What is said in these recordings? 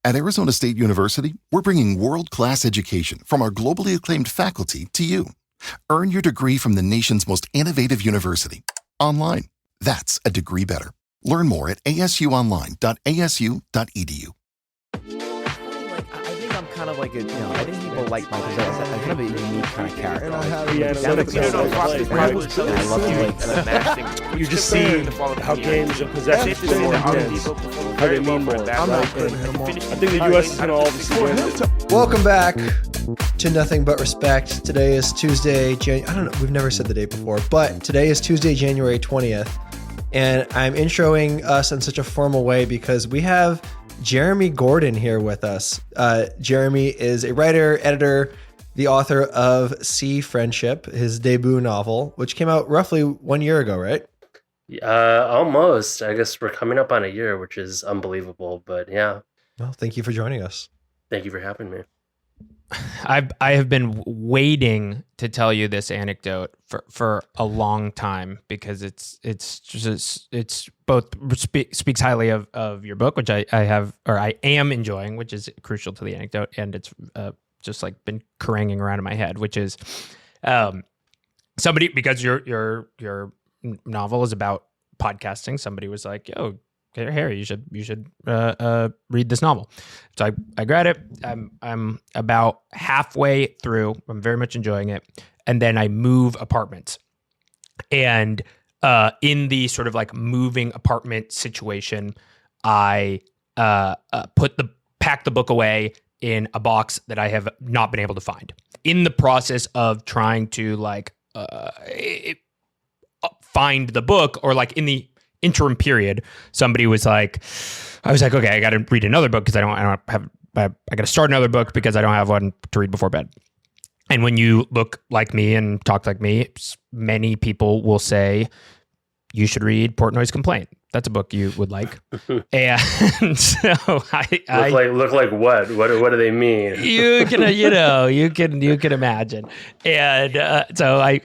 At Arizona State University, we're bringing world-class education from our globally acclaimed faculty to you. Earn your degree from the nation's most innovative university. Online. That's a degree better. Learn more at asuonline.asu.edu. I think I'm kind of like I think people like my because I'm kind of a unique kind of character. You just see how games and possessions are more intense, how they mean more. I think the U.S. is going to all of a sudden. Welcome back to Nothing But Respect. Today is Tuesday. I don't know. We've never said the date before, but today is Tuesday, January 20th. And I'm introing us in such a formal way because we have Jeremy Gordon here with us. Jeremy is a writer, editor, the author of Sea Friendship, his debut novel, which came out roughly 1 year ago, right? Almost. I guess we're coming up on a year, which is unbelievable, but yeah. Well, thank you for joining us. Thank you for having me. I have been waiting to tell you this anecdote for a long time because it's both speaks highly of your book, which I am enjoying, which is crucial to the anecdote, and it's just like been careening around in my head, which is somebody, because your novel is about podcasting. Somebody was like, "Yo, Harry, you should read this novel." So I grabbed it. I'm about halfway through. I'm very much enjoying it, and then I move apartments. And in the sort of like moving apartment situation, I pack the book away in a box that I have not been able to find. In the process of trying to find the book, or like in the interim period, somebody was like, I was like, okay, I got to read another book because I got to start another book because I don't have one to read before bed. And when you look like me and talk like me, many people will say you should read Portnoy's Complaint. That's a book you would like. And so I look like what? What do they mean? You can imagine. And so I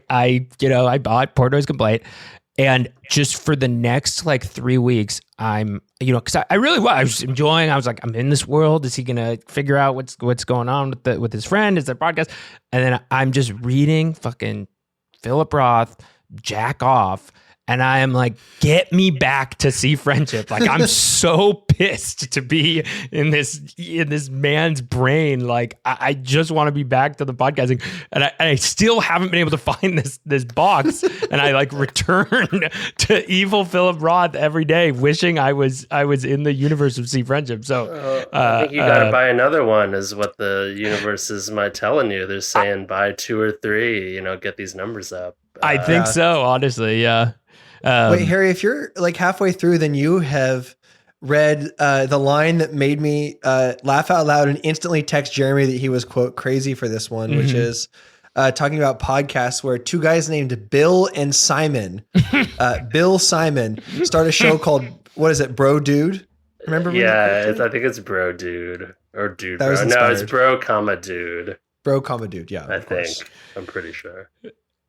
bought Portnoy's Complaint. And just for the next like 3 weeks, I'm, because I really was. I was enjoying. I was like, I'm in this world. Is he gonna figure out what's going on with his friend? Is there podcast? And then I'm just reading fucking Philip Roth, jack off, and I am like, get me back to Sea Friendship. Like, I'm so pissed to be in this man's brain. Like, I just want to be back to the podcasting, and I still haven't been able to find this box. And I like return to evil Philip Roth every day, wishing I was in the universe of Sea Friendship. So I think you got to buy another one, is what the universe is telling you. They're saying buy 2 or 3. Get these numbers up. I think so, honestly. Yeah. Wait, Harry, if you're like halfway through, then you have read the line that made me laugh out loud and instantly text Jeremy that he was, quote, crazy for this one, which is talking about podcasts where two guys named Bill and Simon, Bill Simon, start a show called, what is it, Bro Dude? Remember? Yeah, I think it's Bro Dude or Dude Bro. No, it's Bro, Dude. Bro, Dude, yeah. I think. I'm pretty sure.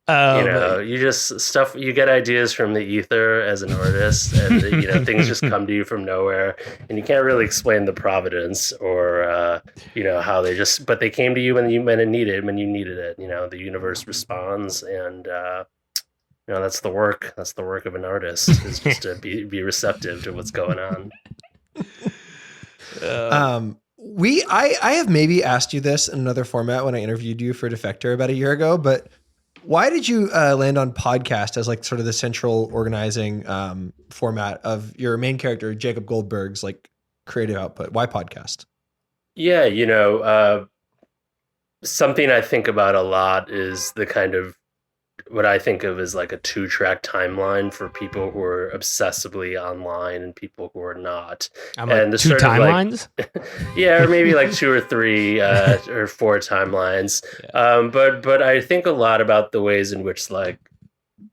You get ideas from the ether as an artist, and things just come to you from nowhere, and you can't really explain the providence or how but they came to you when you needed it. The universe responds, and that's the work of an artist, is just to be receptive to what's going on. I have maybe asked you this in another format when I interviewed you for Defector about a year ago, but why did you land on podcast as like sort of the central organizing format of your main character, Jacob Goldberg's like creative output? Why podcast? Yeah, something I think about a lot is the kind of what I think of as like a 2-track timeline for people who are obsessively online and people who are not. And the 2 timelines? Yeah, or maybe like 2 or 3 or 4 timelines. Yeah. But I think a lot about the ways in which like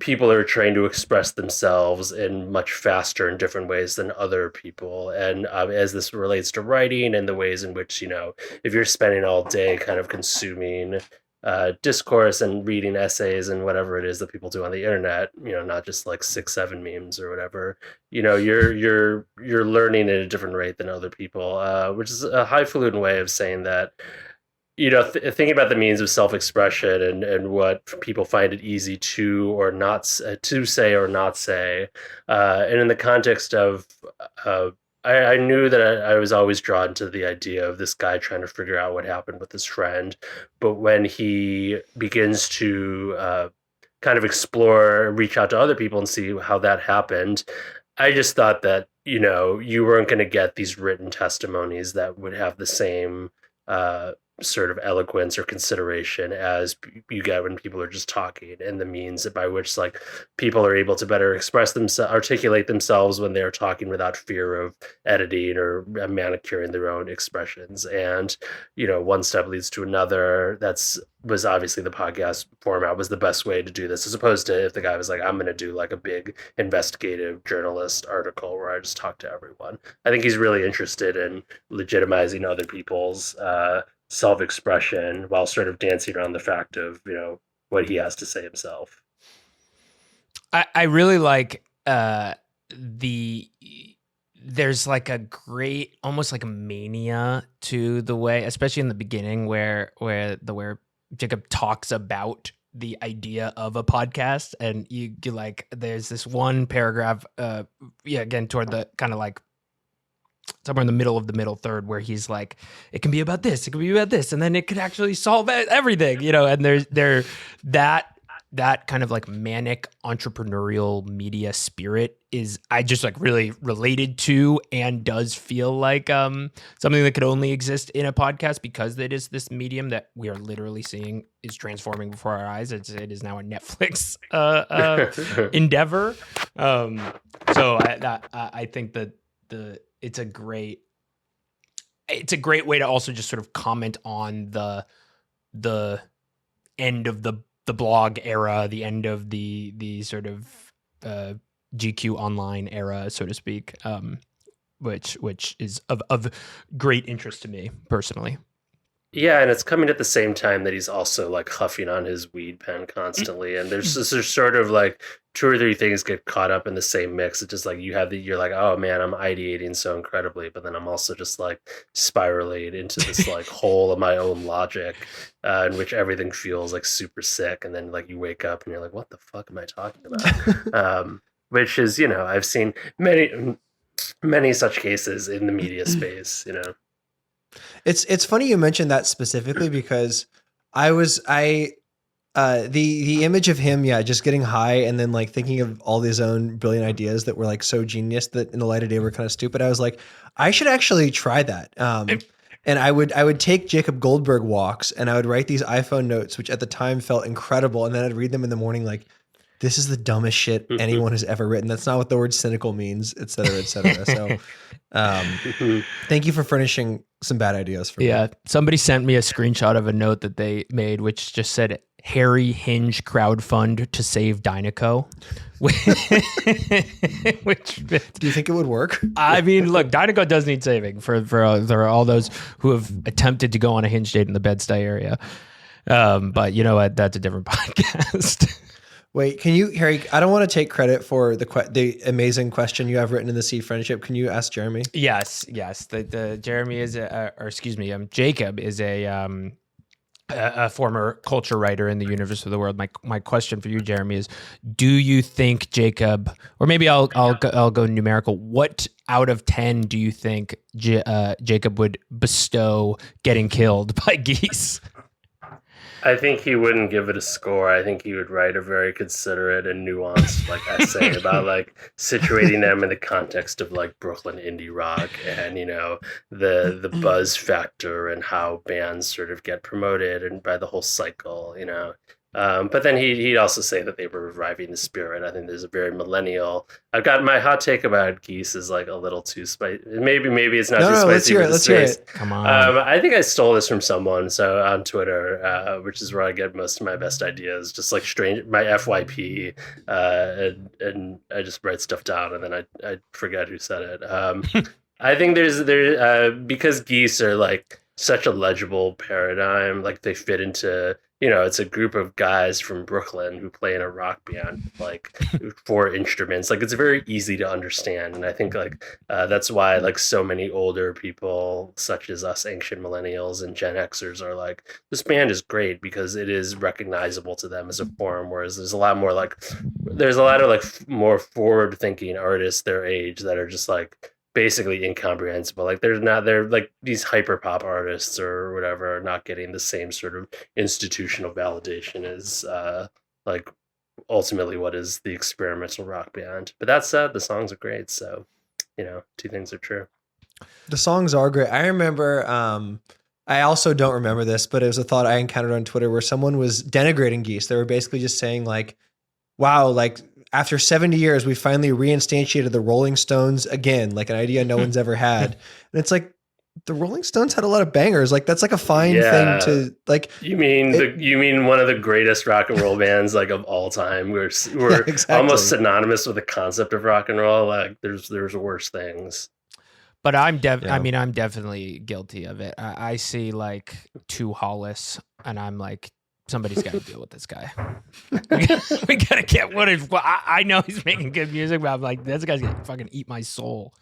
people are trying to express themselves in much faster and different ways than other people. And as this relates to writing and the ways in which, if you're spending all day kind of consuming discourse and reading essays and whatever it is that people do on the internet, not just like 6-7 memes or whatever. You're learning at a different rate than other people, which is a highfalutin way of saying that. Thinking about the means of self-expression and what people find it easy to or not to say or not say, and in the context of, I knew that I was always drawn to the idea of this guy trying to figure out what happened with his friend, but when he begins to kind of explore, reach out to other people and see how that happened, I just thought that you weren't going to get these written testimonies that would have the same sort of eloquence or consideration as you get when people are just talking, and the means by which like people are able to better express themselves, articulate themselves when they're talking without fear of editing or manicuring their own expressions. And one step leads to another. Was obviously the podcast format was the best way to do this, as opposed to if the guy was like, I'm going to do like a big investigative journalist article where I just talk to everyone. I think he's really interested in legitimizing other people's self-expression while sort of dancing around the fact of what he has to say himself. I really like there's like a great, almost like a mania to the way, especially in the beginning where Jacob talks about the idea of a podcast, and you like there's this one paragraph again toward the kind of like somewhere in the middle of the middle third where he's like, it can be about this, it can be about this, and then it could actually solve everything, and there's that kind of like manic entrepreneurial media spirit is I just like really related to, and does feel like something that could only exist in a podcast because it is this medium that we are literally seeing is transforming before our eyes. It is now a Netflix endeavor. So I think that it's a great way to also just sort of comment on the end of the blog era, the end of the sort of GQ online era, so to speak, which is of great interest to me personally. Yeah, and it's coming at the same time that he's also like huffing on his weed pen constantly, and there's sort of like 2 or 3 things get caught up in the same mix. It's just like you're like, oh man, I'm ideating so incredibly, but then I'm also just like spiraling into this like hole of my own logic, in which everything feels like super sick, and then like you wake up and you're like, what the fuck am I talking about? Which is I've seen many such cases in the media space. It's funny you mentioned that specifically because the image of him, just getting high and then like thinking of all these own brilliant ideas that were like so genius that in the light of day were kind of stupid. I was like, I should actually try that. And I would take Jacob Goldberg walks and I would write these iPhone notes, which at the time felt incredible. And then I'd read them in the morning like, this is the dumbest shit anyone has ever written. That's not what the word cynical means, et cetera, et cetera. So thank you for furnishing some bad ideas for me. Yeah. Somebody sent me a screenshot of a note that they made, which just said, Harry Hinge crowdfund to save Dynaco. Which do you think it would work? I mean, look, Dynaco does need saving for all those who have attempted to go on a Hinge date in the Bed-Stuy area. But you know what? That's a different podcast. Wait, can you, Harry? I don't want to take credit for the amazing question you have written in the Sea Friendship. Can you ask Jeremy? Yes. The Jeremy is Jacob is a former culture writer in the universe of the world. My question for you, Jeremy, is: do you think Jacob, or maybe I'll go numerical? What out of 10 do you think Jacob would bestow getting killed by geese? I think he wouldn't give it a score. I think he would write a very considerate and nuanced essay about situating them in the context of Brooklyn indie rock and the buzz factor and how bands sort of get promoted and by the whole cycle. But then he'd also say that they were reviving the spirit. I think there's a very millennial. I've got my hot take about geese is a little too spicy. Maybe it's not too spicy. Let's hear it. Come on. I think I stole this from someone. So on Twitter, which is where I get most of my best ideas, just strange my FYP, and I just write stuff down and then I forget who said it. I think there's because geese are such a legible paradigm. They fit into it's a group of guys from Brooklyn who play in a rock band, like 4 instruments. Like, it's very easy to understand. And I think like that's why like so many older people, such as us ancient millennials and Gen Xers, are like, this band is great because it is recognizable to them as a form. Whereas there's a lot of like more forward thinking artists their age that are just like basically incomprehensible. Like they're like these hyper pop artists or whatever are not getting the same sort of institutional validation as like ultimately what is the experimental rock band. But that said, the songs are great. So, two things are true. The songs are great. I remember, I also don't remember this, but it was a thought I encountered on Twitter where someone was denigrating Geese. They were basically just saying like, wow, like after 70 years, we finally reinstantiated the Rolling Stones again, like an idea no one's ever had. And it's like, the Rolling Stones had a lot of bangers. Like that's like a fine thing to like. You mean one of the greatest rock and roll bands like of all time? We're exactly. almost synonymous with the concept of rock and roll. Like there's worse things. But I'm definitely guilty of it. I see like 2 Hollis, and I'm like, somebody's got to deal with this guy. We gotta get I know he's making good music, but I'm like, this guy's gonna fucking eat my soul.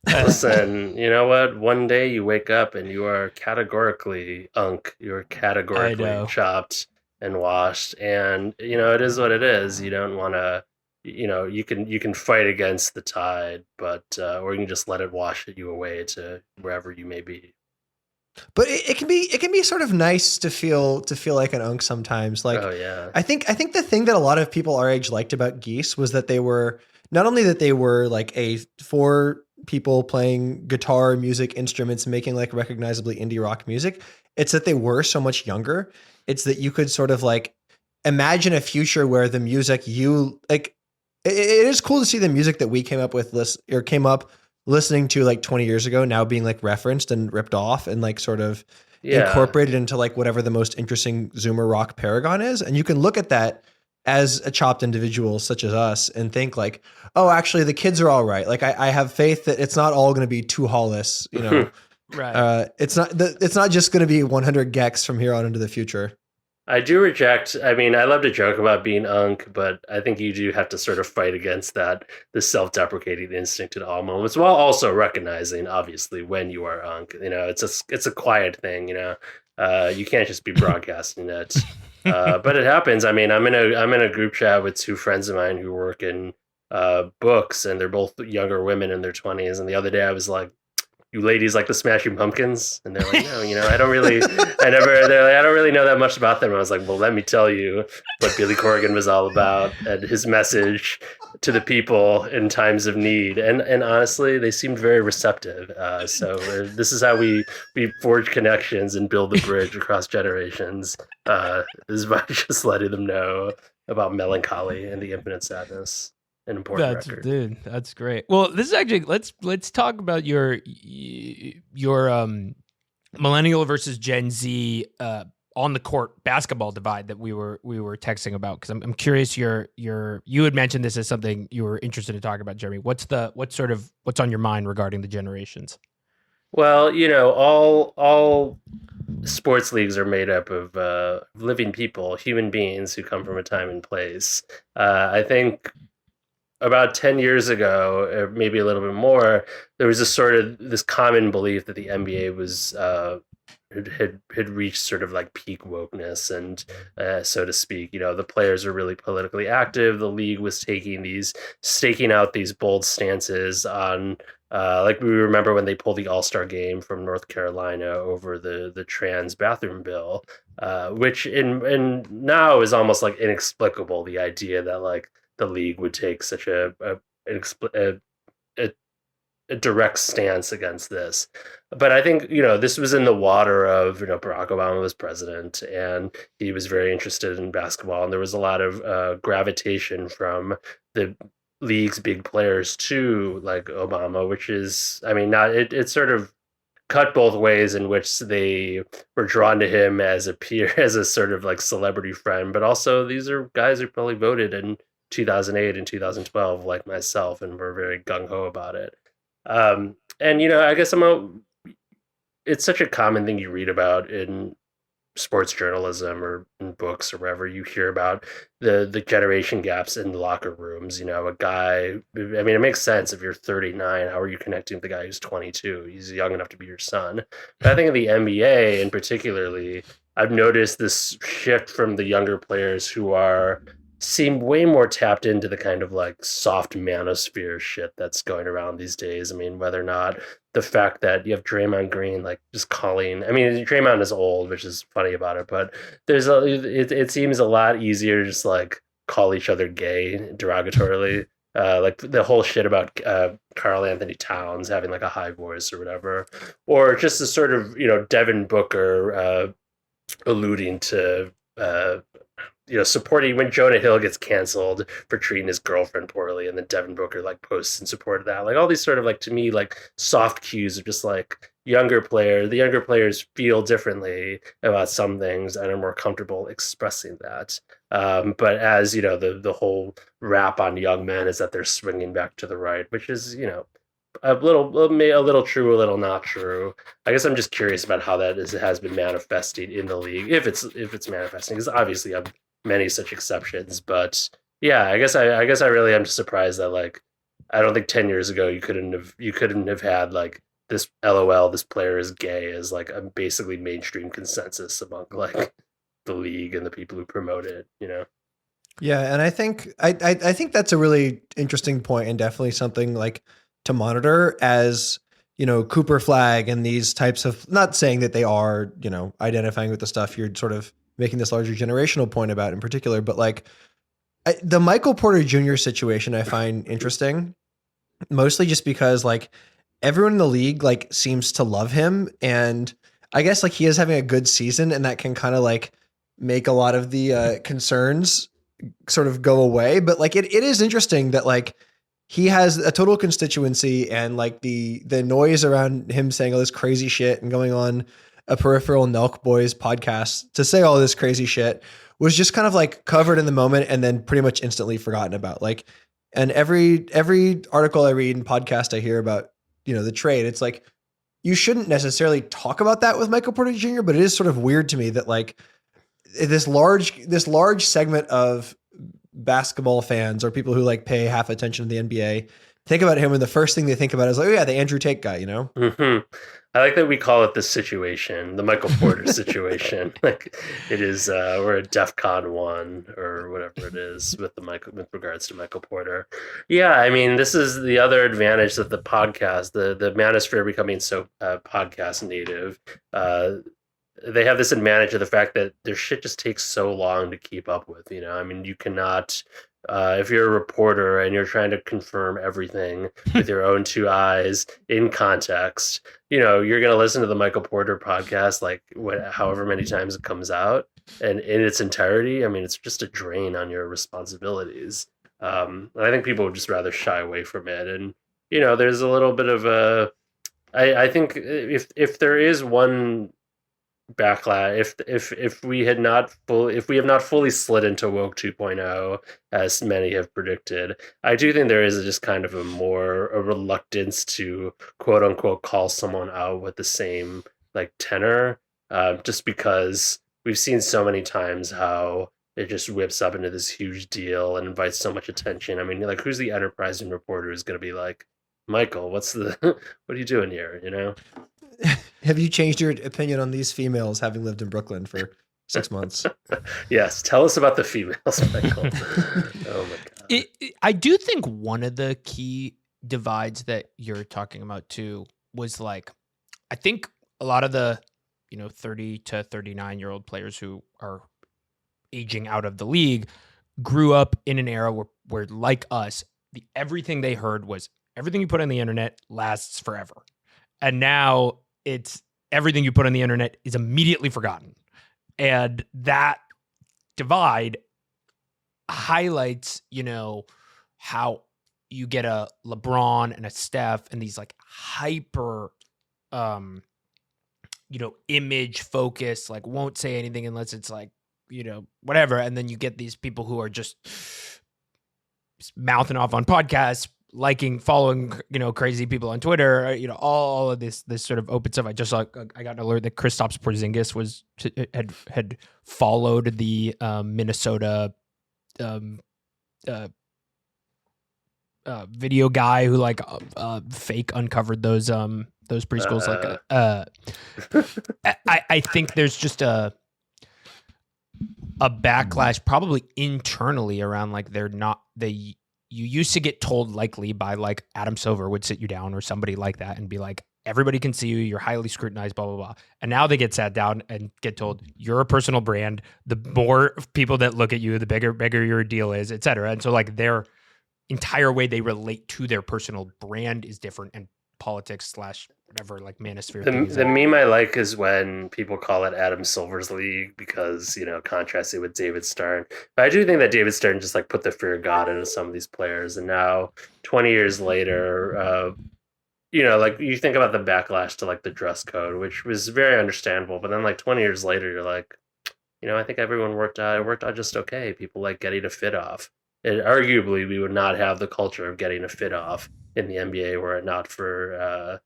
Listen, you know what? One day you wake up and you are categorically unk. You're categorically chopped and washed, and it is what it is. You don't want to. You can fight against the tide, but or you can just let it wash you away to wherever you may be. But it can be sort of nice to feel like an unk sometimes. Like, oh yeah, I think the thing that a lot of people our age liked about Geese was that they were not only that they were like 4 people playing guitar, music, instruments, making like recognizably indie rock music. It's that they were so much younger. It's that you could sort of like imagine a future where the music you like. It is cool to see the music that we came up listening to like 20 years ago now being like referenced and ripped off and like sort of incorporated into like whatever the most interesting Zoomer rock paragon is. And you can look at that as a chopped individual such as us and think like, oh, actually the kids are all right. Like I have faith that it's not all going to be 2 Hollis, right. It's not just going to be 100 Gex from here on into the future. I do reject. I mean, I love to joke about being unk, but I think you do have to sort of fight against the self-deprecating instinct at all moments, while also recognizing, obviously, when you are unk. It's a quiet thing. You can't just be broadcasting it, but it happens. I mean, I'm in a group chat with 2 friends of mine who work in books, and they're both younger women in their 20s. And the other day, I was like, you ladies like the Smashing Pumpkins? And they're like, no, I don't really know that much about them. And I was like, well, let me tell you what Billy Corgan was all about and his message to the people in times of need. And honestly, they seemed very receptive. So this is how we forge connections and build the bridge across generations. This is by just letting them know about melancholy and the infinite sadness. An important record. Dude, that's great. Well, this is actually let's talk about your millennial versus Gen Z on the court basketball divide that we were texting about, because I'm curious. You had mentioned this as something you were interested in talking about, Jeremy. What's on your mind regarding the generations? Well, all sports leagues are made up of living people, human beings who come from a time and place. I think about 10 years ago, or maybe a little bit more, there was this common belief that the NBA was had reached sort of like peak wokeness, and so to speak. The players are really politically active. The league was staking out these bold stances on, like we remember when they pulled the All-Star game from North Carolina over the trans bathroom bill, which in now is almost like inexplicable. The idea that like the league would take such a direct stance against this. But I think, this was in the water of, Barack Obama was president and he was very interested in basketball. And there was a lot of gravitation from the league's big players to like Obama, which is, I mean, it sort of cut both ways, in which they were drawn to him as a peer, as a sort of like celebrity friend. But also these are guys who probably voted in 2008 and 2012 like myself and were very gung-ho about it. And I guess it's such a common thing you read about in sports journalism or in books or wherever, you hear about the generation gaps in the locker rooms. You know, a guy, I mean, it makes sense if you're 39, how are you connecting with the guy who's 22? He's young enough to be your son. But I think in the NBA in particularly, I've noticed this shift from the younger players who seem way more tapped into the kind of like soft manosphere shit that's going around these days. I mean, whether or not the fact that you have Draymond Green like just calling, I mean, Draymond is old, which is funny about it, but it seems a lot easier to just like call each other gay derogatorily. Like the whole shit about Karl Anthony Towns having like a high voice or whatever, or just the sort of, you know, Devin Booker alluding to supporting when Jonah Hill gets canceled for treating his girlfriend poorly, and then Devin Booker like posts in support of that. Like all these sort of like, to me, like soft cues of just like the younger players feel differently about some things and are more comfortable expressing that. But as you know, the whole rap on young men is that they're swinging back to the right, which is, you know, a little true, a little not true. I guess I'm just curious about how that has been manifesting in the league, if it's manifesting, because obviously I'm many such exceptions. But yeah, I guess I really am just surprised that like I don't think 10 years ago you couldn't have had like this LOL, this player is gay as like a basically mainstream consensus among like the league and the people who promote it, you know. Yeah, and I think I think that's a really interesting point, and definitely something like to monitor as, you know, Cooper Flag and these types of, not saying that they are, you know, identifying with the stuff you're sort of making this larger generational point about in particular, but like the Michael Porter Jr. situation I find interesting, mostly just because like everyone in the league like seems to love him, and I guess like he is having a good season, and that can kind of like make a lot of the concerns sort of go away. But like it is interesting that like he has a total constituency, and like the noise around him saying all this crazy shit and going on a peripheral Nelk Boys podcast to say all this crazy shit was just kind of like covered in the moment and then pretty much instantly forgotten about. Like, and every article I read and podcast I hear about, you know, the trade, it's like, you shouldn't necessarily talk about that with Michael Porter Jr., but it is sort of weird to me that like this large segment of basketball fans or people who like pay half attention to the NBA think about him, and the first thing they think about is like, oh yeah, the Andrew Tate guy, you know? Mm-hmm. I like that we call it the situation, the Michael Porter situation. Like it is, we're at DEFCON 1 or whatever it is with regards to Michael Porter. Yeah, I mean, this is the other advantage of the podcast, the manosphere becoming so podcast native. They have this advantage of the fact that their shit just takes so long to keep up with, you know? I mean, you cannot, if you're a reporter and you're trying to confirm everything with your own two eyes in context, you know, you're going to listen to the Michael Porter podcast, like however many times it comes out, and in its entirety. I mean, it's just a drain on your responsibilities. I think people would just rather shy away from it. And, you know, there's a little bit of I think if there is one backlash, if we have not fully slid into woke 2.0 as many have predicted, I do think there is just kind of a reluctance to quote unquote call someone out with the same like tenor, just because we've seen so many times how it just whips up into this huge deal and invites so much attention. I mean, like, who's the enterprising reporter who's going to be like, Michael, what are you doing here, you know? Have you changed your opinion on these females having lived in Brooklyn for 6 months? Yes. Tell us about the females, Michael. Oh my God. I do think one of the key divides that you're talking about too was like, I think a lot of the, you know, 30 to 39-year-old players who are aging out of the league grew up in an era where like us, everything they heard was everything you put on the internet lasts forever. And now it's everything you put on the internet is immediately forgotten. And that divide highlights, you know, how you get a LeBron and a Steph and these like hyper, you know, image focus, like won't say anything unless it's like, you know, whatever. And then you get these people who are just mouthing off on podcasts, following, crazy people on Twitter, all of this sort of open stuff. I just I got an alert that Kristaps Porzingis had followed the Minnesota video guy who fake uncovered those preschools. I think there's just a backlash probably internally around you used to get told likely by Adam Silver would sit you down or somebody like that and be like, everybody can see you, you're highly scrutinized, blah, blah, blah. And now they get sat down and get told you're a personal brand. The more people that look at you, the bigger your deal is, et cetera. And so their entire way they relate to their personal brand is different, and politics / whatever manosphere. The meme I like is when people call it Adam Silver's league because, contrast it with David Stern. But I do think that David Stern just put the fear of God into some of these players. And now 20 years later, you think about the backlash to the dress code, which was very understandable. But then 20 years later, you're I think everyone worked out just okay. People getting a fit off. And arguably, we would not have the culture of getting a fit off in the NBA were it not for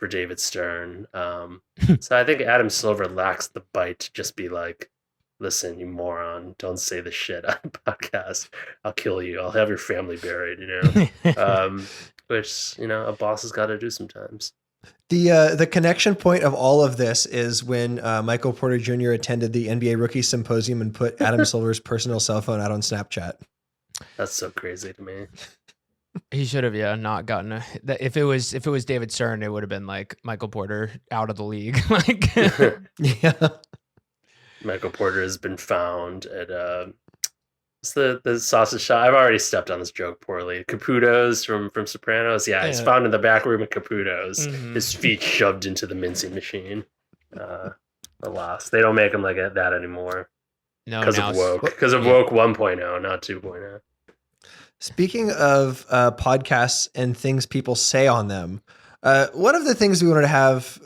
David Stern. So I think Adam Silver lacks the bite to just be listen, you moron, don't say the shit on a podcast. I'll kill you. I'll have your family buried, which, a boss has got to do sometimes. The connection point of all of this is when Michael Porter Jr. attended the NBA Rookie Symposium and put Adam Silver's personal cell phone out on Snapchat. That's so crazy to me. He should have, not gotten if it was David Stern, it would have been Michael Porter out of the league. Yeah. Michael Porter has been found at it's the sausage shop. I've already stepped on this joke poorly. Caputo's from Sopranos. Yeah, he's found in the back room of Caputo's. Mm-hmm. His feet shoved into the mincing machine. Alas, they don't make him that anymore. No, because of woke. Because of woke 1.0, not 2.0. Speaking of podcasts and things people say on them, one of the things we wanted to have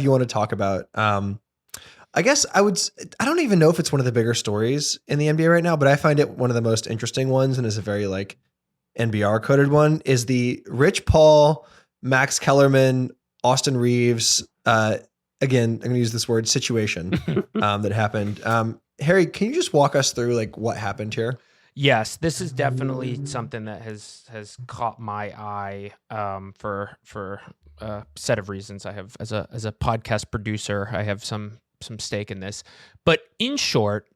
you on to talk about. I guess I don't even know if it's one of the bigger stories in the NBA right now, but I find it one of the most interesting ones, and is a very NBR coded one, is the Rich Paul, Max Kellerman, Austin Reeves. Again, I'm going to use this word, situation that happened. Harry, can you just walk us through what happened here? Yes, this is definitely something that has caught my eye for a set of reasons. I have as a podcast producer, I have some stake in this. But in short,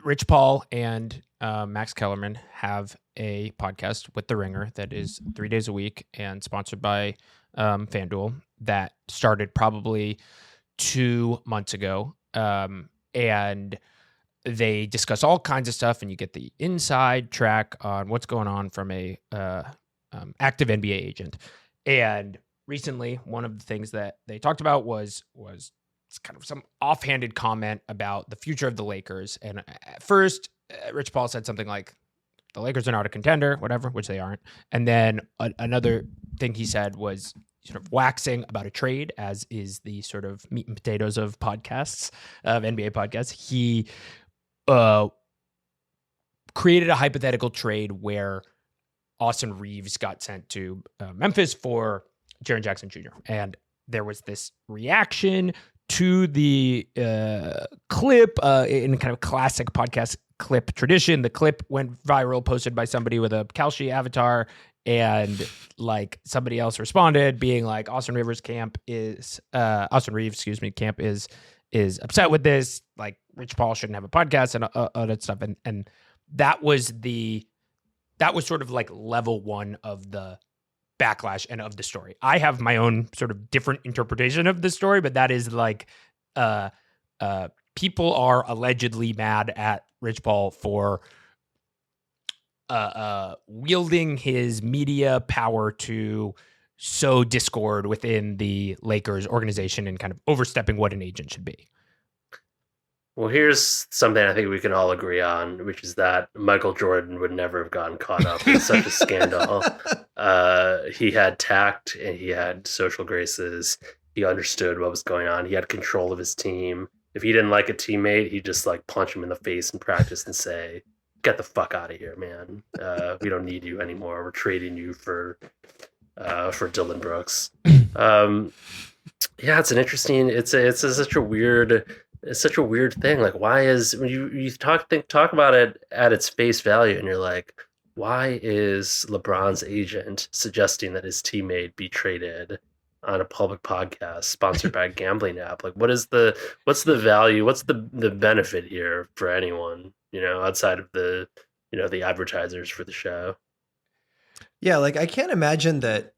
Rich Paul and Max Kellerman have a podcast with The Ringer that is 3 days a week and sponsored by FanDuel that started probably 2 months ago. And they discuss all kinds of stuff, and you get the inside track on what's going on from a active NBA agent. And recently, one of the things that they talked about was kind of some offhanded comment about the future of the Lakers. And at first, Rich Paul said something like, the Lakers are not a contender, whatever, which they aren't. And then another thing he said was sort of waxing about a trade, as is the sort of meat and potatoes of podcasts, of NBA podcasts. He created a hypothetical trade where Austin Reeves got sent to Memphis for Jaren Jackson Jr. And there was this reaction to the clip in kind of classic podcast clip tradition. The clip went viral, posted by somebody with a Kalshi avatar, and somebody else responded being like, Austin Reeves camp is upset with this. Rich Paul shouldn't have a podcast and all that stuff. And that was sort of level one of the backlash and of the story. I have my own sort of different interpretation of the story, but that is people are allegedly mad at Rich Paul for wielding his media power to sow discord within the Lakers organization and kind of overstepping what an agent should be. Well, here's something I think we can all agree on, which is that Michael Jordan would never have gotten caught up in such a scandal. He had tact and he had social graces. He understood what was going on. He had control of his team. If he didn't like a teammate, he'd just punch him in the face in practice and say, get the fuck out of here, man. We don't need you anymore. We're trading you for Dylan Brooks. Yeah, it's an interesting. It's such a weird thing. Like, why is when you talk about it at its face value, and you're like, why is LeBron's agent suggesting that his teammate be traded on a public podcast sponsored by a gambling app? Like, what's the value? What's the benefit here for anyone? Outside of the advertisers for the show. Yeah, like I can't imagine that.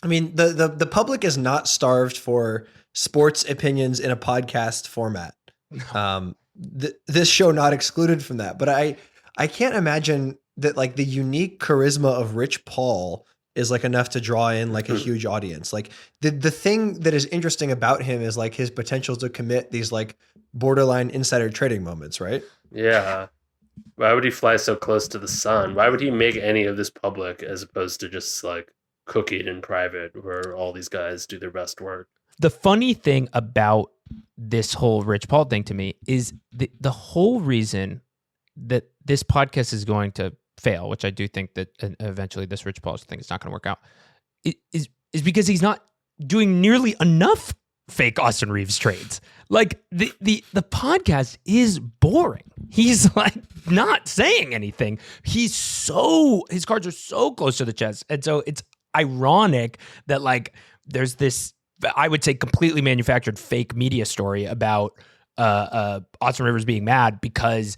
I mean, the public is not starved for sports opinions in a podcast format. This show not excluded from that, but I can't imagine that like the unique charisma of Rich Paul is like enough to draw in like a huge audience. Like the thing that is interesting about him is like his potential to commit these like borderline insider trading moments, right? Yeah. Why would he fly so close to the sun? Why would he make any of this public as opposed to just like cooking in private where all these guys do their best work? The funny thing about this whole Rich Paul thing to me is the whole reason that this podcast is going to fail, which I do think that eventually this Rich Paul thing is not going to work out, is because he's not doing nearly enough fake Austin Reeves trades. Like the podcast is boring. He's like not saying anything. His cards are so close to the chest. And so it's ironic that like there's this, I would say, completely manufactured fake media story about Austin Rivers being mad, because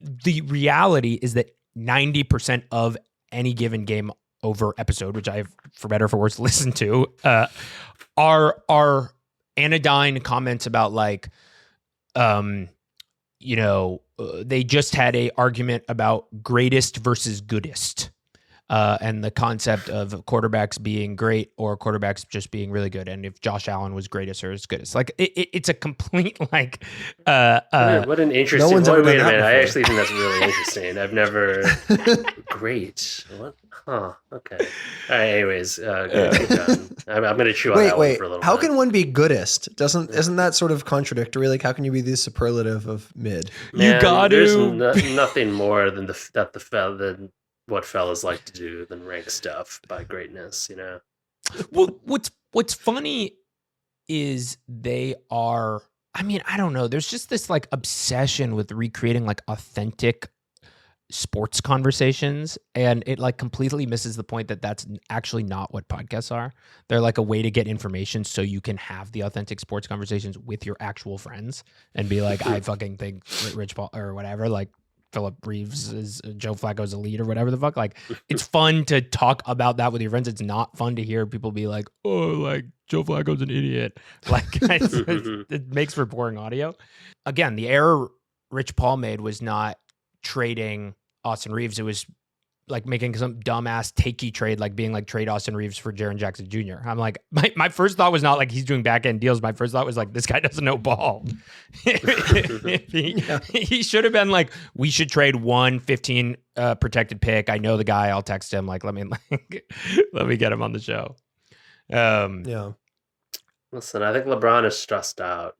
the reality is that 90% of any given game over episode, which I've, for better or for worse, listened to, are anodyne comments about like, they just had a argument about greatest versus goodest. And the concept of quarterbacks being great or quarterbacks just being really good. And if Josh Allen was greatest or as goodest, like it's a complete like. What an interesting. No one's ever wait done a that minute! I before. actually think that's really interesting. I've never. Great. What? Huh. Okay. All right. Anyways, keep going. I'm going to chew on that one for a little. How bit. can one be goodest? Isn't that sort of contradictory? Like, how can you be the superlative of mid? You got There's to. nothing more than than what fellas like to do than rank stuff by greatness. Well, what's funny is they are. I mean, I don't know. There's just this like obsession with recreating like authentic sports conversations, and it like completely misses the point that that's actually not what podcasts are. They're like a way to get information so you can have the authentic sports conversations with your actual friends and be like, I fucking think Rich Paul or whatever, like Philip Reeves is Joe Flacco's elite or whatever the fuck. Like, it's fun to talk about that with your friends. It's not fun to hear people be like, oh, like Joe Flacco's an idiot. Like, it makes for boring audio. Again, the error Rich Paul made was not trading Austin Reeves. It was like making some dumbass takey trade, like being like trade Austin Reeves for Jaren Jackson Jr. I'm like, my first thought was not like he's doing back end deals. My first thought was like, this guy doesn't know ball. He should have been like, we should trade 115 protected pick. I know the guy. I'll text him. Like, let me get him on the show. Yeah. Listen, I think LeBron is stressed out.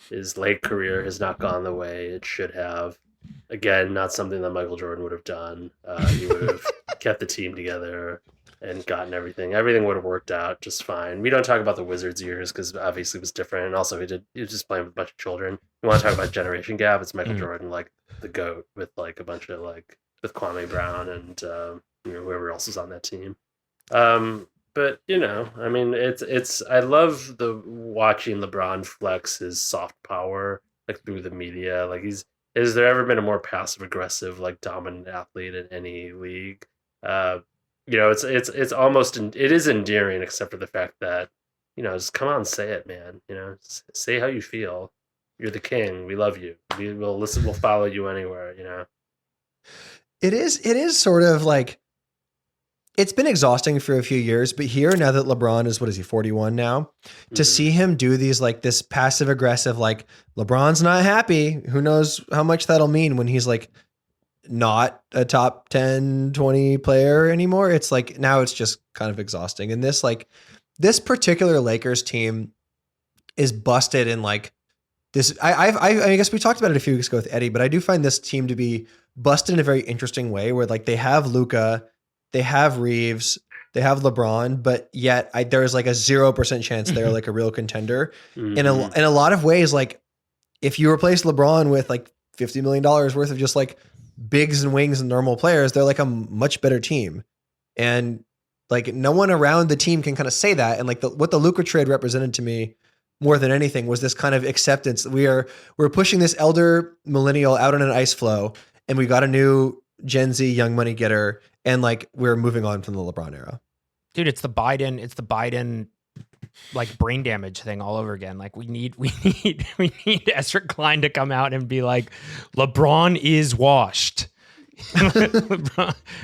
His late career has not gone the way it should have. Again, not something that Michael Jordan would have done. He would have kept the team together and gotten everything. Everything would have worked out just fine. We don't talk about the Wizards years because obviously it was different. And also he was just playing with a bunch of children. We want to talk about generation gap. It's Michael Jordan, like the GOAT, with like a bunch of like with Kwame Brown and whoever else was on that team. But I mean, it's I love the watching LeBron flex his soft power like through the media. Like has there ever been a more passive aggressive like dominant athlete in any league? It's almost it is endearing, except for the fact that just come on and say it, man. Say how you feel. You're the king. We love you. We will listen. We'll follow you anywhere. It is sort of like, it's been exhausting for a few years, but here, now that LeBron is, what is he, 41 now, to see him do these, like this passive aggressive, like LeBron's not happy. Who knows how much that'll mean when he's like not a top 10, 20 player anymore. It's like, now it's just kind of exhausting. And this particular Lakers team is busted in like this. I guess we talked about it a few weeks ago with Eddie, but I do find this team to be busted in a very interesting way where like they have Luca, they have Reeves, they have LeBron, but yet there's like a 0% chance they're like a real contender. In a lot of ways, like if you replace LeBron with like $50 million worth of just like bigs and wings and normal players, they're like a much better team. And like no one around the team can kind of say that. And like what the Luka trade represented to me more than anything was this kind of acceptance. We're pushing this elder millennial out on an ice floe, and we got a new Gen Z young money getter, and like we're moving on from the LeBron era. Dude, it's the Biden like brain damage thing all over again. Like we need Ezra Klein to come out and be like, LeBron is washed.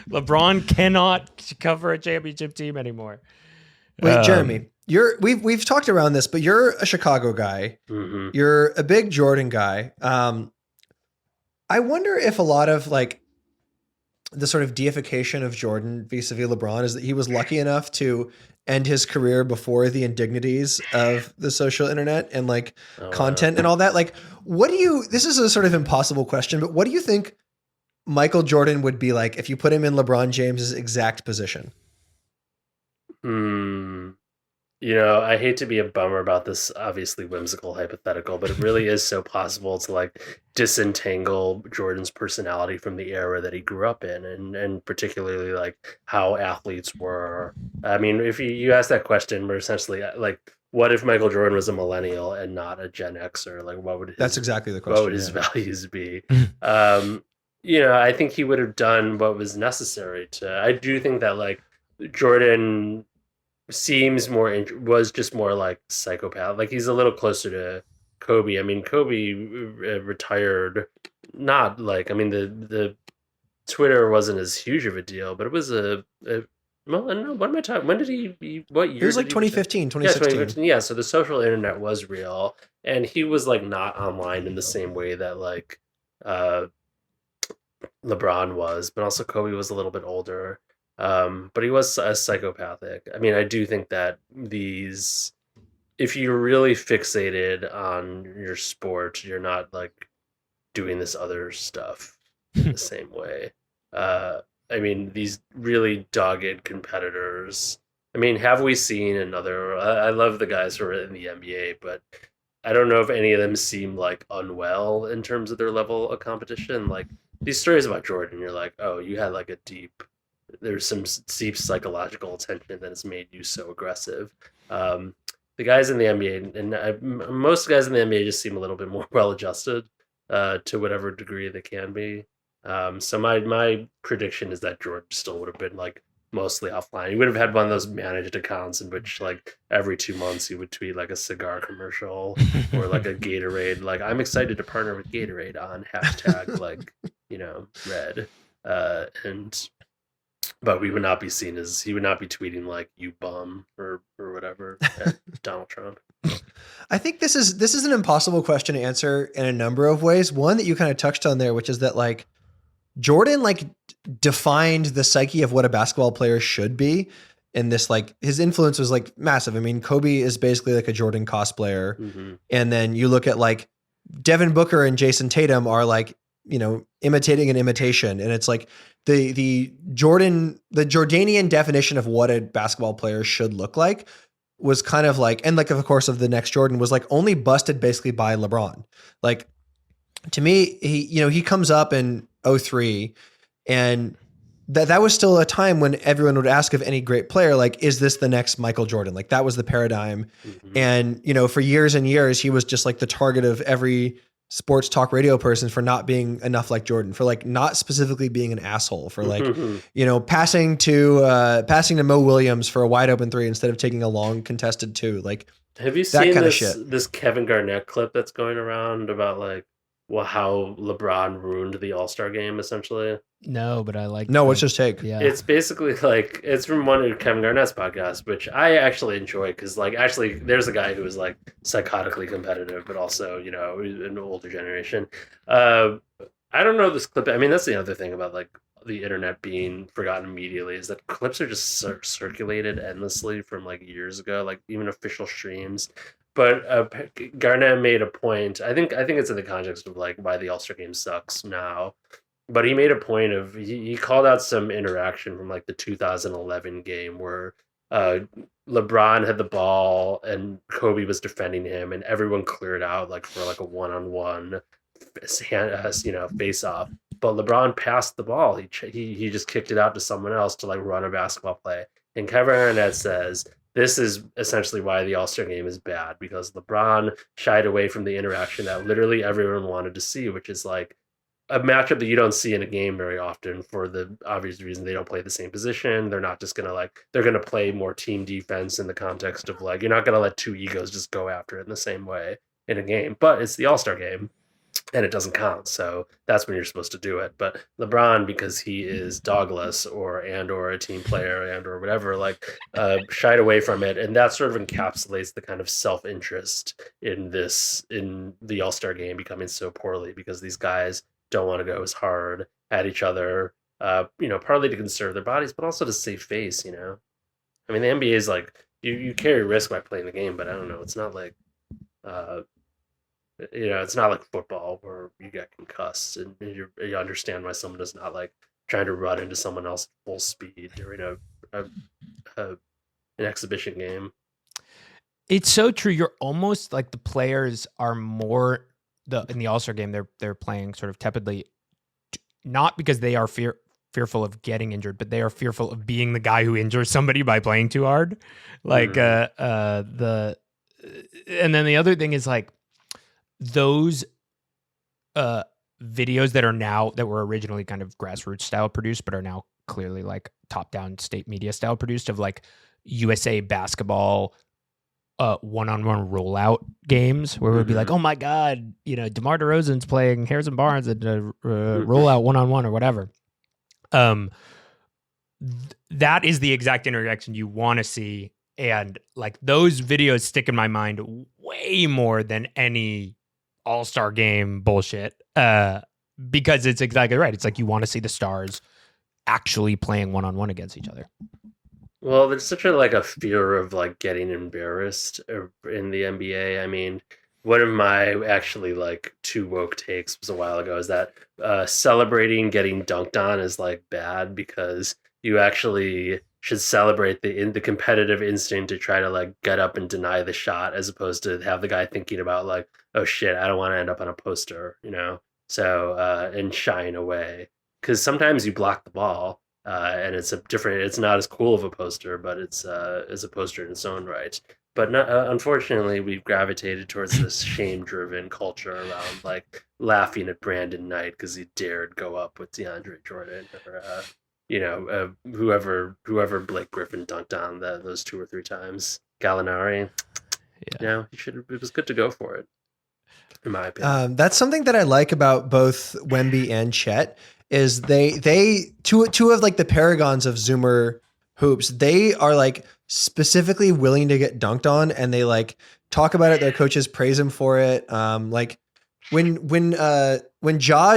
LeBron cannot cover a championship team anymore. Wait, Jeremy, we've talked around this, but you're a Chicago guy. Mm-hmm. You're a big Jordan guy. I wonder if a lot of like the sort of deification of Jordan vis-a-vis LeBron is that he was lucky enough to end his career before the indignities of the social internet and like content and all that. Like, this is a sort of impossible question, but what do you think Michael Jordan would be like if you put him in LeBron James's exact position? I hate to be a bummer about this obviously whimsical hypothetical, but it really is so possible to like disentangle Jordan's personality from the era that he grew up in, and particularly like how athletes were. I mean, if you ask that question, we're essentially like, what if Michael Jordan was a millennial and not a Gen Xer? Like, that's exactly the question. What would his values be? I think he would have done what was necessary I do think that like Jordan was just more like psychopath. Like he's a little closer to Kobe. I mean, Kobe retired, not like, I mean, the Twitter wasn't as huge of a deal, but it was well, no, what am I talking? When did what year? It was like 2015, 2016. Yeah, 2015. Yeah, so the social internet was real, and he was like not online in the same way that like LeBron was, but also Kobe was a little bit older. But he was psychopathic. I mean, I do think that if you're really fixated on your sport, you're not like doing this other stuff the same way. I mean, these really dogged competitors. I mean, have we seen another? I love the guys who are in the NBA, but I don't know if any of them seem like unwell in terms of their level of competition. Like these stories about Jordan, you're like, oh, you had like there's some deep psychological tension that has made you so aggressive. The guys in the NBA, and most guys in the NBA just seem a little bit more well-adjusted to whatever degree they can be. So my prediction is that Jordan still would have been like mostly offline. He would have had one of those managed accounts in which like every 2 months he would tweet like a cigar commercial or like a Gatorade. Like, I'm excited to partner with Gatorade on hashtag like, red. But we would not be seen as, he would not be tweeting like, you bum or whatever at Donald Trump. I think this is an impossible question to answer in a number of ways. One that you kind of touched on there, which is that like Jordan like defined the psyche of what a basketball player should be. And this like his influence was like massive. I mean, Kobe is basically like a Jordan cosplayer. Mm-hmm. And then you look at like Devin Booker and Jason Tatum are like, imitating an imitation. And it's like the Jordanian definition of what a basketball player should look like was kind of like, and like, of course, of the next Jordan was like only busted basically by LeBron. Like to me, he comes up in 2003 and that was still a time when everyone would ask of any great player, like, is this the next Michael Jordan? Like that was the paradigm. Mm-hmm. And, for years and years, he was just like the target of every sports talk radio person for not being enough like Jordan, for like not specifically being an asshole, for like, passing to Mo Williams for a wide open three instead of taking a long contested two. Like, have you seen this Kevin Garnett clip that's going around about like, how LeBron ruined the All-Star game essentially? No, but I like. No, what's his take? Yeah, it's basically like it's from one of Kevin Garnett's podcasts, which I actually enjoy because like actually there's a guy who is like psychotically competitive, but also an older generation. I don't know this clip. I mean, that's the other thing about like the internet being forgotten immediately is that clips are just circulated endlessly from like years ago, like even official streams. But Garnett made a point. I think it's in the context of like why the All-Star game sucks now. but he made a point of he called out some interaction from like the 2011 game where LeBron had the ball and Kobe was defending him, and everyone cleared out like for like a one-on-one, face off. But LeBron passed the ball. He just kicked it out to someone else to like run a basketball play. And Kevin Arnett says this is essentially why the All-Star game is bad, because LeBron shied away from the interaction that literally everyone wanted to see, which is like a matchup that you don't see in a game very often for the obvious reason they don't play the same position. They're not just gonna they're gonna play more team defense in the context of like, you're not gonna let two egos just go after it in the same way in a game. But it's the All-Star game and it doesn't count. So that's when you're supposed to do it. But LeBron, because he is dogless or a team player and or whatever, shied away from it. And that sort of encapsulates the kind of self-interest in the All-Star game becoming so poorly, because these guys don't want to go as hard at each other, partly to conserve their bodies, but also to save face, I mean, the NBA is like, you carry risk by playing the game, but I don't know. It's not like, it's not like football where you get concussed and you understand why someone is not like trying to run into someone else full speed during an exhibition game. It's so true. You're almost like the players are more in the All-Star game. They're playing sort of tepidly, not because they are fearful of getting injured, but they are fearful of being the guy who injures somebody by playing too hard. And then the other thing is like those videos that were originally kind of grassroots style produced, but are now clearly like top-down state media style produced, of like USA basketball one-on-one rollout games where we'd be like, oh my God, DeMar DeRozan's playing Harrison Barnes at rollout one-on-one or whatever. That is the exact interaction you want to see. And like those videos stick in my mind way more than any All-Star game bullshit. Because it's exactly right. It's like you want to see the stars actually playing one-on-one against each other. Well, there's such a fear of like getting embarrassed in the NBA. I mean, one of my actually like two woke takes was a while ago is that celebrating getting dunked on is like bad, because you actually should celebrate the competitive instinct to try to like get up and deny the shot, as opposed to have the guy thinking about like, oh shit, I don't want to end up on a poster, So and shying away, because sometimes you block the ball. And it's not as cool of a poster, but it's a poster in its own right. But unfortunately, we've gravitated towards this shame-driven culture around like laughing at Brandon Knight because he dared go up with DeAndre Jordan, or whoever Blake Griffin dunked on those 2 or 3 times. Gallinari, it was good to go for it, in my opinion. That's something that I like about both Wemby and Chet. Is they two of like the paragons of Zoomer hoops. They are like specifically willing to get dunked on, and they like talk about it. Their coaches praise him for it. Like when Ja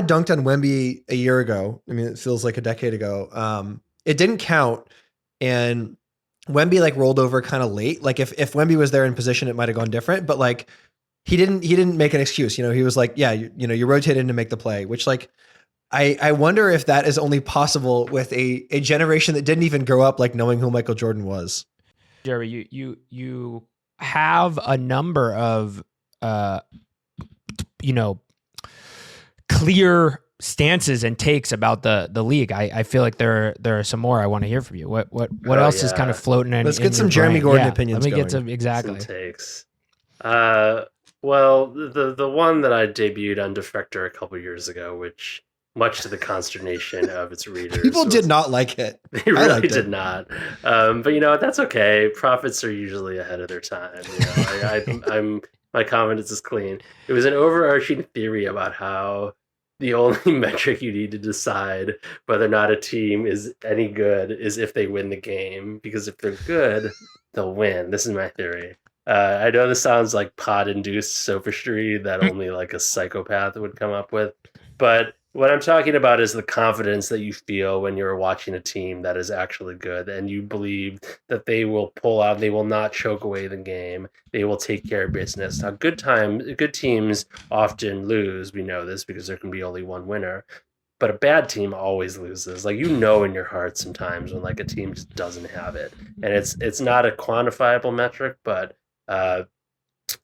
dunked on Wemby a year ago, I mean, it feels like a decade ago. It didn't count, and Wemby like rolled over kind of late. Like if Wemby was there in position, it might have gone different. But like he didn't make an excuse. He was like, yeah, you rotated in to make the play, which like. I wonder if that is only possible with a generation that didn't even grow up like knowing who Michael Jordan was. Jerry, you have a number of clear stances and takes about the league. I feel like there are some more I want to hear from you. What else is kind of floating in? Let's get some Jeremy Gordon opinions. Let me get some exactly some takes. Well, the one that I debuted on Defector a couple years ago, which, much to the consternation of its readers, people did not like it. They really did not. But that's okay. Prophets are usually ahead of their time. I'm my confidence is clean. It was an overarching theory about how the only metric you need to decide whether or not a team is any good is if they win the game. Because if they're good, they'll win. This is my theory. I know this sounds like pod-induced sophistry that only like a psychopath would come up with, but what I'm talking about is the confidence that you feel when you're watching a team that is actually good, and you believe that they will pull out, they will not choke away the game, they will take care of business. Now, good teams often lose. We know this because there can be only one winner. but a bad team always loses. Like, you know, in your heart sometimes when like a team just doesn't have it, and it's not a quantifiable metric, but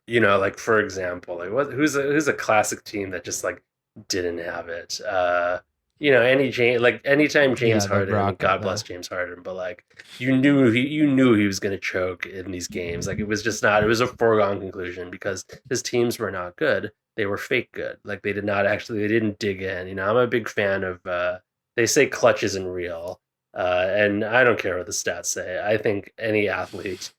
you know, like for example, like who's a classic team that just like didn't have it. You know, anytime James the Harden, I mean, God Rocket, bless James Harden, but like you knew he was gonna choke in these games. Like, it was just not, it was a foregone conclusion because his teams were not good. They were fake good. Like, they didn't dig in. You know, I'm a big fan of they say clutch isn't real. And I don't care what the stats say. I think any athlete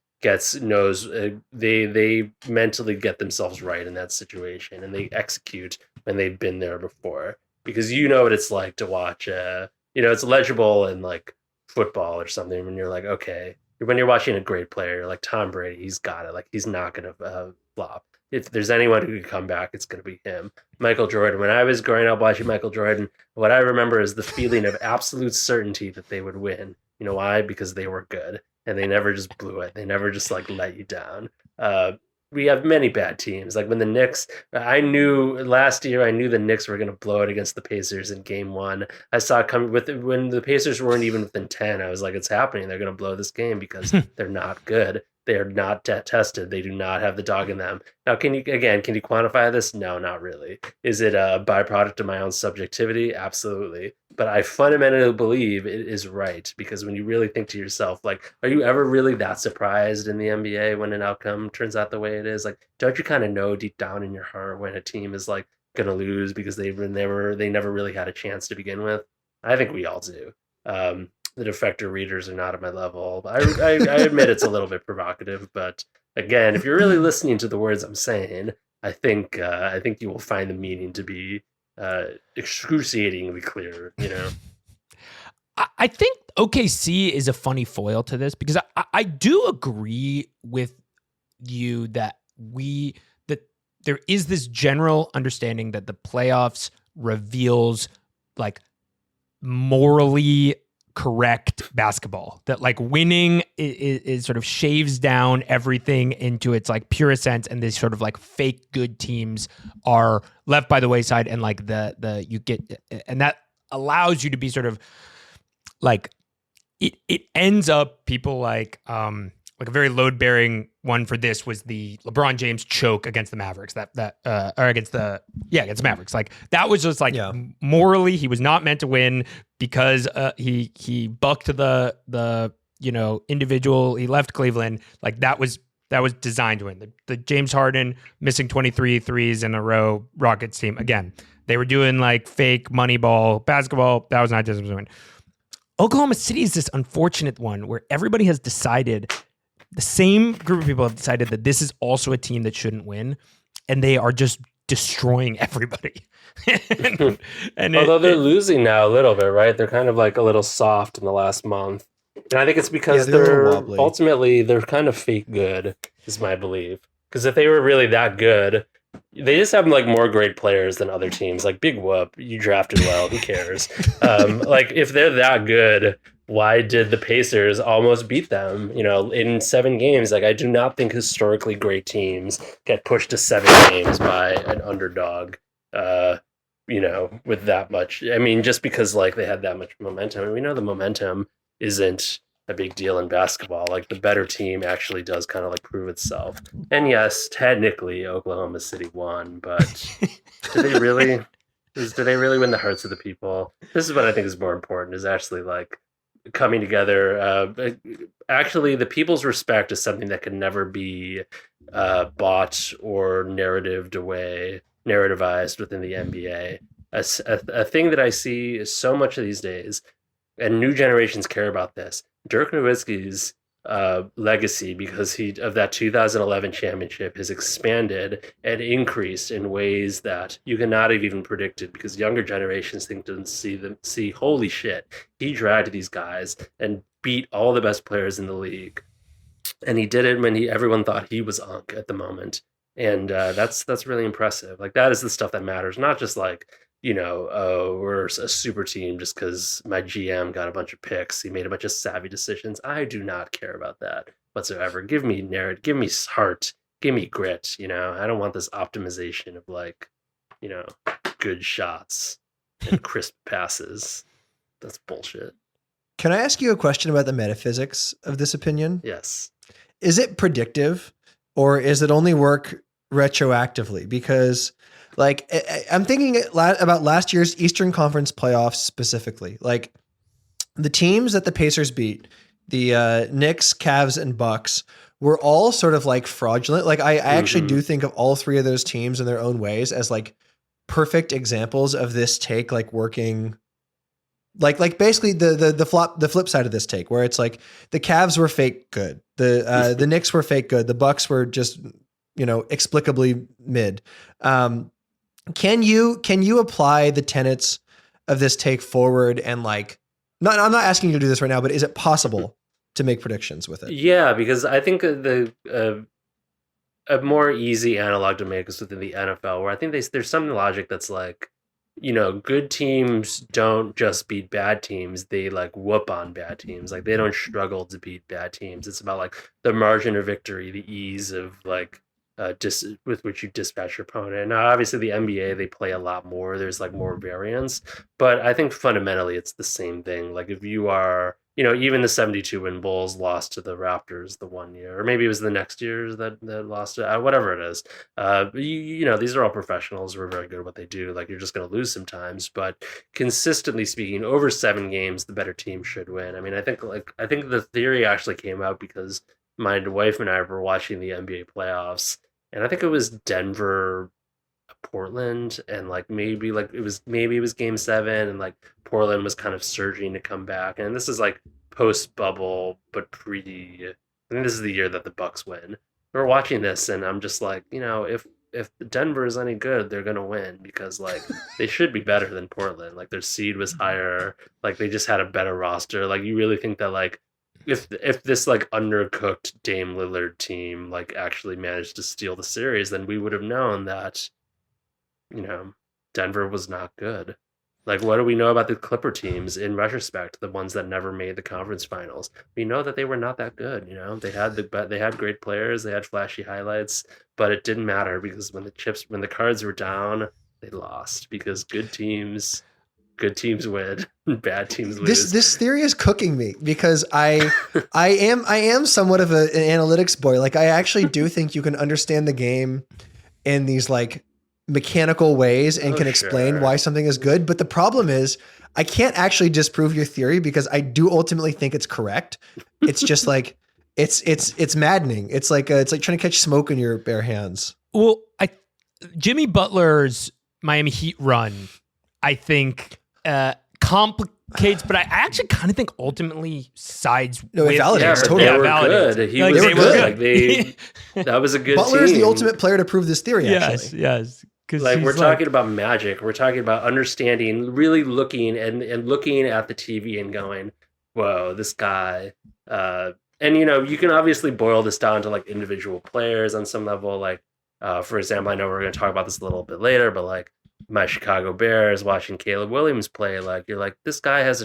knows they mentally get themselves right in that situation, and they execute when they've been there before, because you know what it's like to watch you know, it's legible in like football or something when you're like, okay, when you're watching a great player, you're like Tom Brady, he's got it, like he's not gonna flop. If there's anyone who can come back, it's gonna be him. Michael Jordan, when I was growing up watching Michael Jordan, what I remember is the feeling of absolute certainty that they would win. You know why? Because they were good, and they never just blew it. They never just like let you down. We have many bad teams. Like when the Knicks, last year, I knew the Knicks were going to blow it against the Pacers in game 1. I saw it coming when the Pacers weren't even within 10. I was like, it's happening. They're going to blow this game because they're not good. They are not tested. They do not have the dog in them. Now, can you quantify this? No, not really. Is it a byproduct of my own subjectivity? Absolutely. But I fundamentally believe it is right, because when you really think to yourself, like, are you ever really that surprised in the NBA when an outcome turns out the way it is? Like, don't you kind of know deep down in your heart when a team is like going to lose because they never really had a chance to begin with? I think we all do. The Defector readers are not at my level. I admit it's a little bit provocative, but again, if you're really listening to the words I'm saying, I think you will find the meaning to be excruciatingly clear. You know, I think OKC is a funny foil to this, because I do agree with you that there is this general understanding that the playoffs reveals like morally correct basketball, that like winning is sort of shaves down everything into its like purest sense, and these sort of like fake good teams are left by the wayside, and like you get, and that allows you to be sort of like it ends up people like a very load bearing one for this was the LeBron James choke against the Mavericks, or against the Mavericks. Like that was just like morally he was not meant to win, because he bucked the individual. He left Cleveland. Like that was designed to win. The James Harden missing 23 threes in a row Rockets team, again, they were doing like fake money ball basketball. That was not just win. Oklahoma City is this unfortunate one where everybody has decided, the same group of people have decided that this is also a team that shouldn't win, and they are just destroying everybody. and although they're losing now a little bit, right? They're kind of like a little soft in the last month. And I think it's because they're kind of fake good, is my belief. Because if they were really that good, they just have like more great players than other teams. Like, big whoop, you drafted well, who cares? Like, if they're that good, why did the Pacers almost beat them, in 7 games? Like, I do not think historically great teams get pushed to 7 games by an underdog, with that much. I mean, just because like they had that much momentum. And we know the momentum isn't a big deal in basketball. Like, the better team actually does kind of like prove itself. And yes, technically Oklahoma City won, but did they really win the hearts of the people? This is what I think is more important, is actually like coming together. Actually, the people's respect is something that can never be bought or narrativized within the NBA. A thing that I see is so much of these days, and new generations care about this. Dirk Nowitzki's legacy, because of that 2011 championship, has expanded and increased in ways that you cannot have even predicted, because younger generations see holy shit, he dragged these guys and beat all the best players in the league, and he did it when everyone thought he was Unk at the moment, and that's really impressive. Like, that is the stuff that matters, not just like, we're a super team just because my GM got a bunch of picks. He made a bunch of savvy decisions. I do not care about that whatsoever. Give me narrative, give me heart, give me grit. I don't want this optimization of like, good shots. and crisp passes. That's bullshit. Can I ask you a question about the metaphysics of this opinion? Yes. Is it predictive, or is it only work retroactively? Because like I'm thinking about last year's Eastern Conference playoffs specifically. Like the teams that the Pacers beat, the Knicks, Cavs, and Bucks, were all sort of like fraudulent. Like I actually do think of all three of those teams in their own ways as like perfect examples of this take like working. Like basically the flip side of this take, where it's like the Cavs were fake good, the Knicks were fake good, the Bucks were just explicably mid. Can you apply the tenets of this take forward and like I'm not asking you to do this right now, but is it possible to make predictions with it? Yeah, because I think a more easy analog to make is within the NFL, where I think there's some logic that's like, good teams don't just beat bad teams, they like whoop on bad teams. Like they don't struggle to beat bad teams. It's about like the margin of victory, the ease of like with which you dispatch your opponent. Now, obviously the NBA, they play a lot more. There's like more variance, but I think fundamentally it's the same thing. Like if you are, even the 72 win Bulls lost to the Raptors the one year, or maybe it was the next years that lost to whatever it is. These are all professionals who are very good at what they do. Like you're just going to lose sometimes, but consistently speaking, over 7 games, the better team should win. I mean, I think the theory actually came out because my wife and I were watching the NBA playoffs, and I think it was Denver, Portland, and like maybe it was game 7, and like Portland was kind of surging to come back. And this is like post bubble, but I think this is the year that the Bucks win. We're watching this, and I'm just like, if Denver is any good, they're gonna win, because like they should be better than Portland. Like their seed was higher, like they just had a better roster. Like you really think that like if this like undercooked Dame Lillard team like actually managed to steal the series, then we would have known that Denver was not good. Like, what do we know about the Clipper teams in retrospect? The ones that never made the conference finals. We know that they were not that good. They had great players, they had flashy highlights, but it didn't matter, because when the cards were down, they lost, because good teams win, bad teams lose. This theory is cooking me, because I am somewhat of an analytics boy. Like I actually do think you can understand the game in these like mechanical ways and can explain why something is good. But the problem is I can't actually disprove your theory, because I do ultimately think it's correct. It's just like, it's maddening. It's like trying to catch smoke in your bare hands. Well, Jimmy Butler's Miami Heat run, I think, complicates, but I actually kind of think ultimately sides with it validates. Totally. They were good. They were good. That was a good Butler team. is the ultimate player to prove this theory, actually. Yes. Like we're talking about magic. We're talking about understanding, really looking and looking at the TV and going, whoa, this guy. And you can obviously boil this down to like individual players on some level. Like, for example, I know we're going to talk about this a little bit later, but like my Chicago Bears watching Caleb Williams play, like you're like, this guy has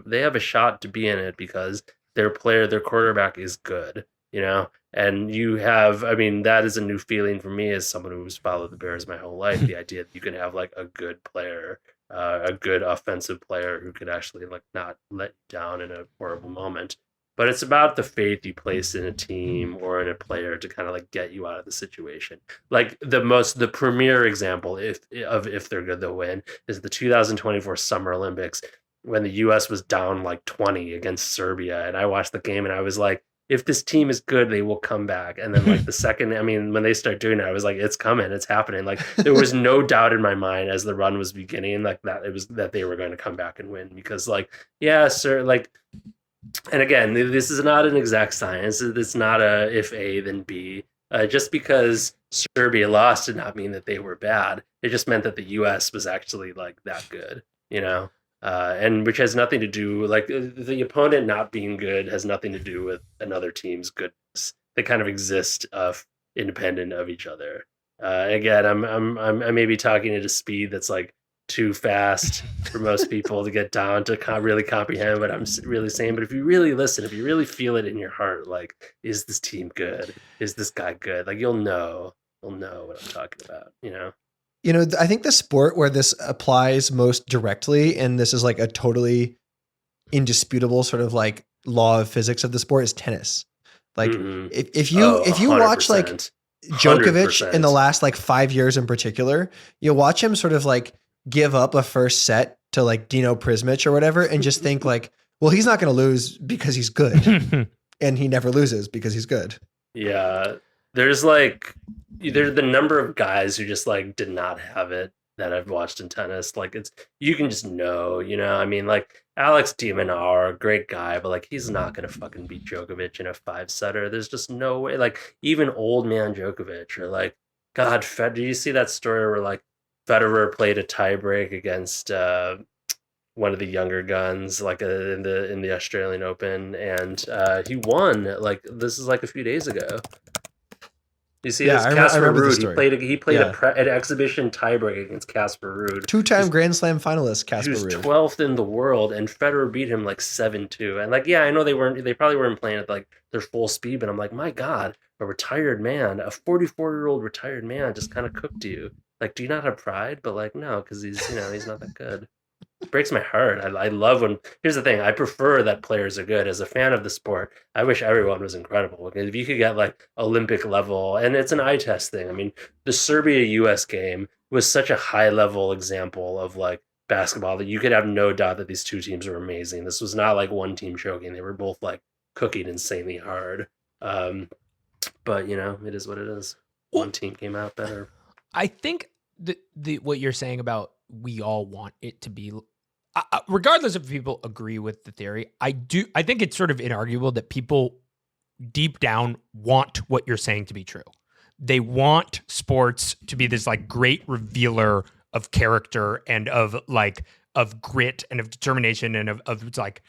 they have a shot to be in it, because their quarterback is good, and that is a new feeling for me as someone who's followed the Bears my whole life. The idea that you can have like a good player, a good offensive player who could actually like not let you down in a horrible moment. But it's about the faith you place in a team or in a player to kind of like get you out of the situation. Like the premier example, if they're good, they'll win, is the 2024 Summer Olympics, when the U.S. was down like 20 against Serbia. And I watched the game and I was like, if this team is good, they will come back. And then like the second, when they start doing it, I was like, it's coming, it's happening. Like there was no doubt in my mind as the run was beginning, like that they were going to come back and win, because like, yeah, sir, like, and again, this is not an exact science. It's not a if A then B. Just because Serbia lost did not mean that they were bad. It just meant that the U.S. was actually like that good, and which has nothing to do, like the opponent not being good has nothing to do with another team's goodness. They kind of exist independent of each other. Again, I may be talking at a speed that's like too fast for most people to get down to really comprehend what I'm really saying. But if you really listen, if you really feel it in your heart, like, is this team good? Is this guy good? Like, you'll know what I'm talking about, I think the sport where this applies most directly, and this is like a totally indisputable sort of like law of physics of the sport, is tennis. Like if you watch like 100%. Djokovic in the last like 5 years in particular, you'll watch him sort of like give up a first set to like Dino Prismic or whatever, and just think like, well, he's not going to lose because he's good. And he never loses because he's good. Yeah. There's the number of guys who just like did not have it that I've watched in tennis. Like you can just know, I mean, like Alex de Minaur, great guy, but like he's not gonna fucking beat Djokovic in a 5-setter. There's just no way. Like even old man Djokovic, or like God, do you see that story where like Federer played a tiebreak against one of the younger guns, like in the Australian Open, and he won. Like this is like a few days ago. You see, this Casper Ruud. He played an exhibition tiebreak against Casper Ruud, 2-time Grand Slam finalist. Casper Ruud, 12th in the world, and Federer beat him like 7-2. And like, yeah, I know they probably weren't playing at like their full speed, but I'm like, my God, a retired man, a 44-year-old retired man, just kind of cooked you. Like, do you not have pride? But like, no, because he's not that good. It breaks my heart. I love when. Here's the thing. I prefer that players are good. As a fan of the sport, I wish everyone was incredible. If you could get like Olympic level, and it's an eye test thing. I mean, the Serbia-US game was such a high level example of like basketball that you could have no doubt that these two teams were amazing. This was not like one team choking. They were both like cooking insanely hard. But it is what it is. One team came out better. I think the what you're saying about we all want it to be, regardless if people agree with the theory, I think it's sort of inarguable that people deep down want what you're saying to be true. They want sports to be this like great revealer of character and of grit and of determination and of like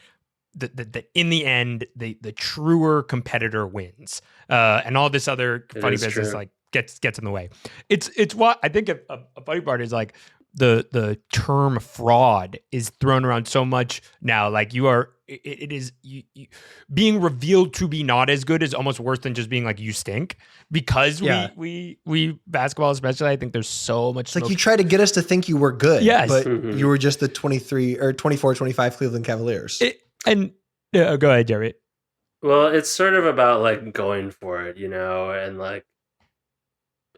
the in the end the truer competitor wins, and all this other funny business like gets in the way. It's what I think a funny part is like the term fraud is thrown around so much now. Like it is being revealed to be not as good is almost worse than just being like you stink, because we basketball especially, I think there's so much. It's like you try to get us to think you were good, yes, but you were just the 23 or 24, 25 Cleveland Cavaliers. Go ahead, Jerry. Well, it's sort of about like going for it, and like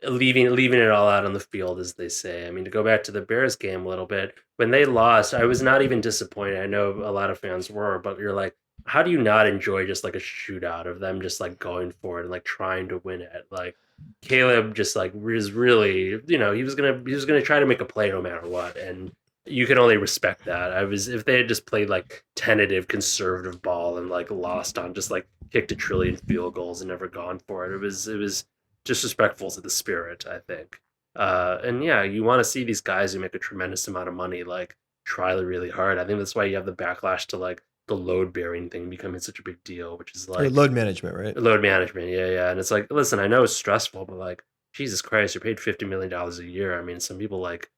leaving it all out on the field, as they say. I mean, to go back to the Bears game a little bit, when they lost, I was not even disappointed. I know a lot of fans were, but you're like, how do you not enjoy just like a shootout of them just like going for it and like trying to win it? Like Caleb just like was really, he was gonna try to make a play no matter what, and you can only respect that. If they had just played like tentative conservative ball and like lost on just like kicked a trillion field goals and never gone for it, it was disrespectful to the spirit, I think. And yeah, you want to see these guys who make a tremendous amount of money like try really hard. I think that's why you have the backlash to like the load bearing thing becoming such a big deal, which is like load management, right? Load management, yeah. And it's like, listen, I know it's stressful, but like, Jesus Christ, you're paid $50 million a year. I mean, some people like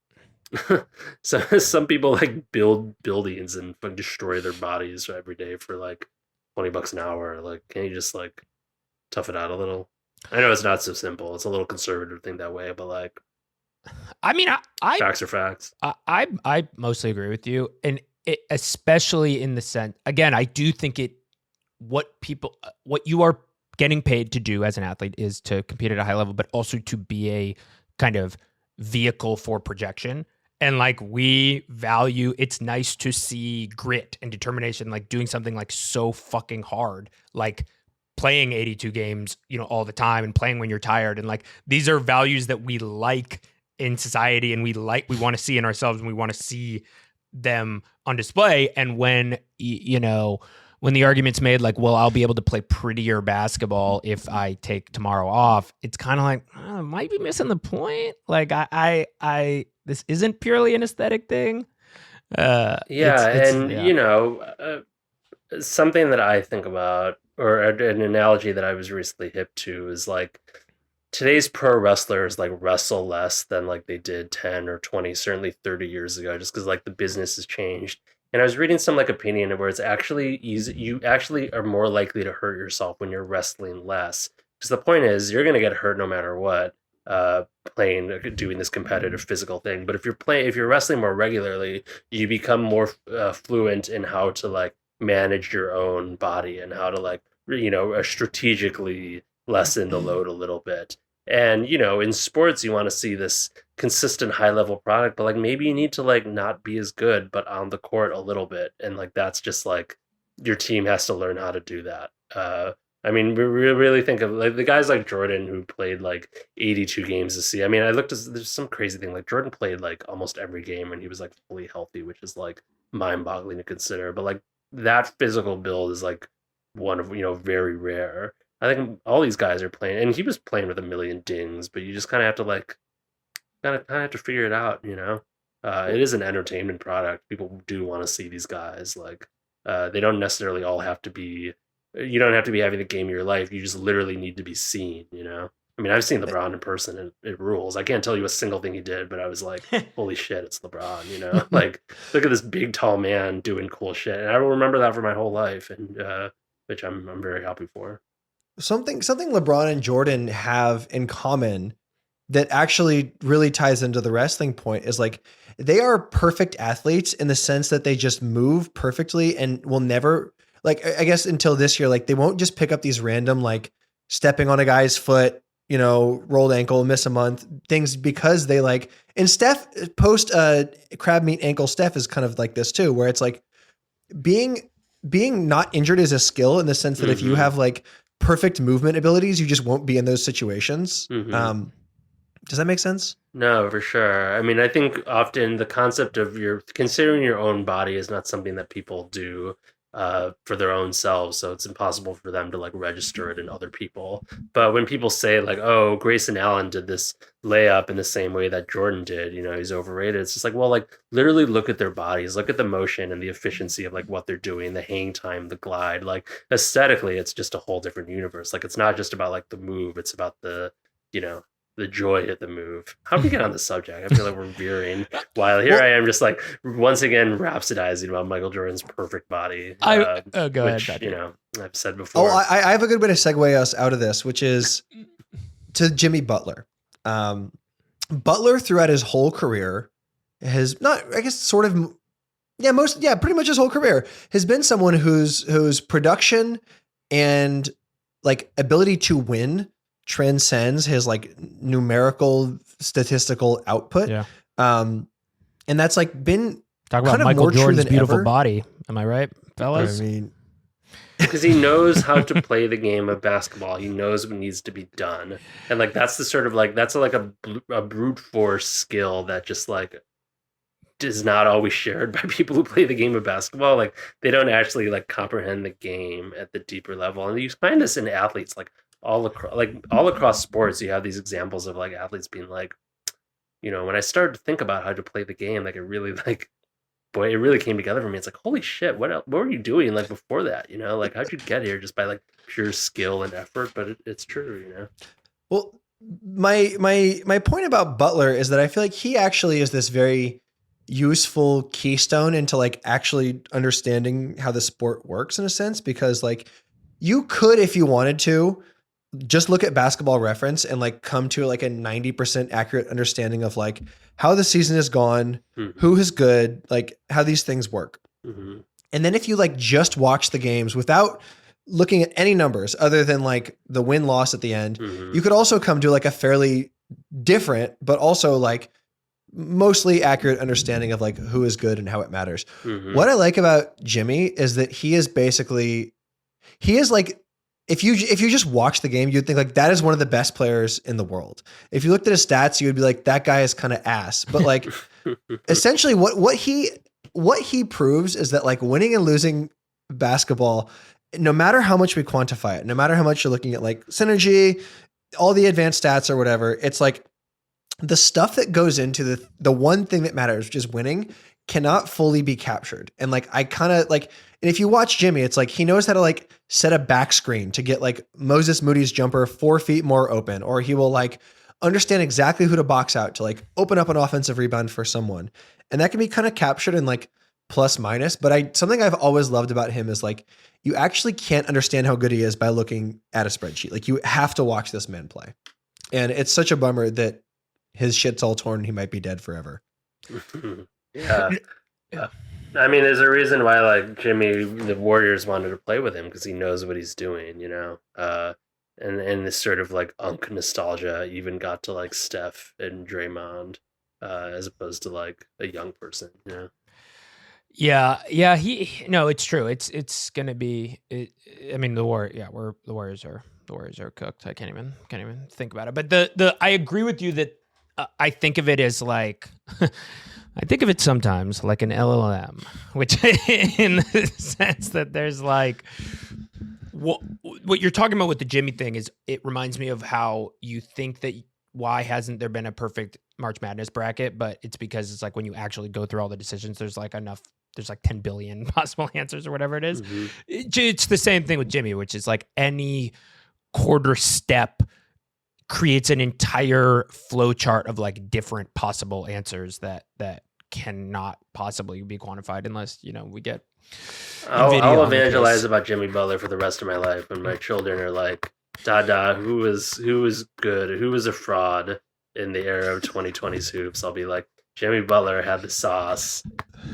some people like build buildings and destroy their bodies every day for like $20 an hour. Like, can you just like tough it out a little? I know it's not so simple. It's a little conservative thing that way, but like, I mean, facts are facts. I mostly agree with you, and especially in the sense, again, I do think what you are getting paid to do as an athlete is to compete at a high level, but also to be a kind of vehicle for projection. And like we value, it's nice to see grit and determination, like doing something like so fucking hard, like playing 82 games, all the time and playing when you're tired. And like, these are values that we like in society and we want to see in ourselves, and we want to see them on display. And when, when the argument's made like, well, I'll be able to play prettier basketball if I take tomorrow off, it's kind of like, I might be missing the point. Like this isn't purely an aesthetic thing. Something that I think about, or an analogy that I was recently hip to, is like today's pro wrestlers like wrestle less than like they did 10 or 20, certainly 30 years ago, just because like the business has changed. And I was reading some like opinion where it's actually easy. You actually are more likely to hurt yourself when you're wrestling less, because the point is you're going to get hurt no matter what. playing, doing this competitive physical thing. But if you're wrestling more regularly, you become more fluent in how to like manage your own body and how to like strategically lessen the load a little bit. And in sports, you want to see this consistent high level product, but like maybe you need to like not be as good, but on the court a little bit, and like that's just like your team has to learn how to do that. I mean, we really think of like the guys like Jordan who played like 82 games this season. I mean, I looked at there's some crazy thing like Jordan played like almost every game when he was like fully healthy, which is like mind-boggling to consider. But like that physical build is like one of very rare. I think all these guys are playing, and he was playing with a million dings, but you just kind of have to like kind of have to figure it out. It is an entertainment product. People do want to see these guys like. They don't necessarily all have to be. You don't have to be having the game of your life. You just literally need to be seen, I mean, I've seen LeBron in person and it rules. I can't tell you a single thing he did, but I was like, holy shit, it's LeBron, Like, look at this big, tall man doing cool shit. And I will remember that for my whole life, and which I'm very happy for. Something LeBron and Jordan have in common that actually really ties into the wrestling point is like, they are perfect athletes in the sense that they just move perfectly and will never, like, I guess until this year, like they won't just pick up these random, like stepping on a guy's foot, rolled ankle, miss a month things, because they like, and Steph post crab meat ankle Steph is kind of like this too, where it's like being not injured is a skill in the sense that if you have like perfect movement abilities, you just won't be in those situations. Does that make sense? No, for sure. I mean, I think often the concept of considering your own body is not something that people do for their own selves. So it's impossible for them to like register it in other people. But when people say like, oh, Grayson Allen did this layup in the same way that Jordan did, he's overrated. It's just like, well, like literally look at their bodies, look at the motion and the efficiency of like what they're doing, the hang time, the glide, like aesthetically, it's just a whole different universe. Like it's not just about like the move, it's about the joy at the move. How do we get on this subject? I feel like we're veering. While here I am just like, once again, rhapsodizing about Michael Jordan's perfect body. Go which, ahead. I've said before. Oh, I have a good way to segue us out of this, which is to Jimmy Butler. Butler throughout his whole career has not, I guess, sort of, pretty much his whole career has been someone whose production and like ability to win transcends his like numerical statistical output. Yeah. And that's like been talk about Michael Jordan's beautiful body. Am I right, fellas? I mean, because he knows how to play the game of basketball. He knows what needs to be done. And like, that's the sort of like, that's like a brute force skill that just like is not always shared by people who play the game of basketball. Like they don't actually like comprehend the game at the deeper level. And you find this in athletes, like all across sports, you have these examples of like athletes being like, when I started to think about how to play the game, like it really it really came together for me. It's like, holy shit, what were you doing like before that? Like how'd you get here just by like pure skill and effort? But it's true, Well, my point about Butler is that I feel like he actually is this very useful keystone into like actually understanding how the sport works in a sense, because like you could, if you wanted to, just look at Basketball Reference and like come to like a 90% accurate understanding of like how the season has gone, who is good, like how these things work. And then if you like just watch the games without looking at any numbers other than like the win loss at the end, you could also come to like a fairly different, but also like mostly accurate understanding of like who is good and how it matters. What I like about Jimmy is that he is like, if you just watch the game, you'd think like that is one of the best players in the world. If you looked at his stats, you would be like, that guy is kind of ass. But like essentially what he proves is that like winning and losing basketball, no matter how much we quantify it, no matter how much you're looking at like synergy, all the advanced stats or whatever, it's like the stuff that goes into the one thing that matters, which is winning, cannot fully be captured. And like, I kind of like, and if you watch Jimmy, it's like, he knows how to like set a back screen to get like Moses Moody's jumper 4 feet more open, or he will like understand exactly who to box out to like open up an offensive rebound for someone. And that can be kind of captured in like plus minus. But something I've always loved about him is like, you actually can't understand how good he is by looking at a spreadsheet. Like you have to watch this man play. And it's such a bummer that his shit's all torn and he might be dead forever. Yeah. I mean, there's a reason why like Jimmy, the Warriors wanted to play with him because he knows what he's doing, you know. And this sort of like unk nostalgia even got to like Steph and Draymond, as opposed to like a young person, you know. Yeah, no, it's true. It's gonna be. I mean, the Warriors are cooked. I can't even think about it. But I agree with you that I think of it as like. I think of it sometimes like an LLM, which in the sense that there's like what you're talking about with the Jimmy thing is it reminds me of how you think that why hasn't there been a perfect March Madness bracket, but it's because it's like when you actually go through all the decisions, there's like 10 billion possible answers or whatever it is. Mm-hmm. It's the same thing with Jimmy, which is like any quarter step creates an entire flow chart of like different possible answers that cannot possibly be quantified unless, you know, we get I'll evangelize about Jimmy Butler for the rest of my life when my children are like, Dada, who was good, who was a fraud in the era of 2020's hoops. I'll be like, Jimmy Butler had the sauce.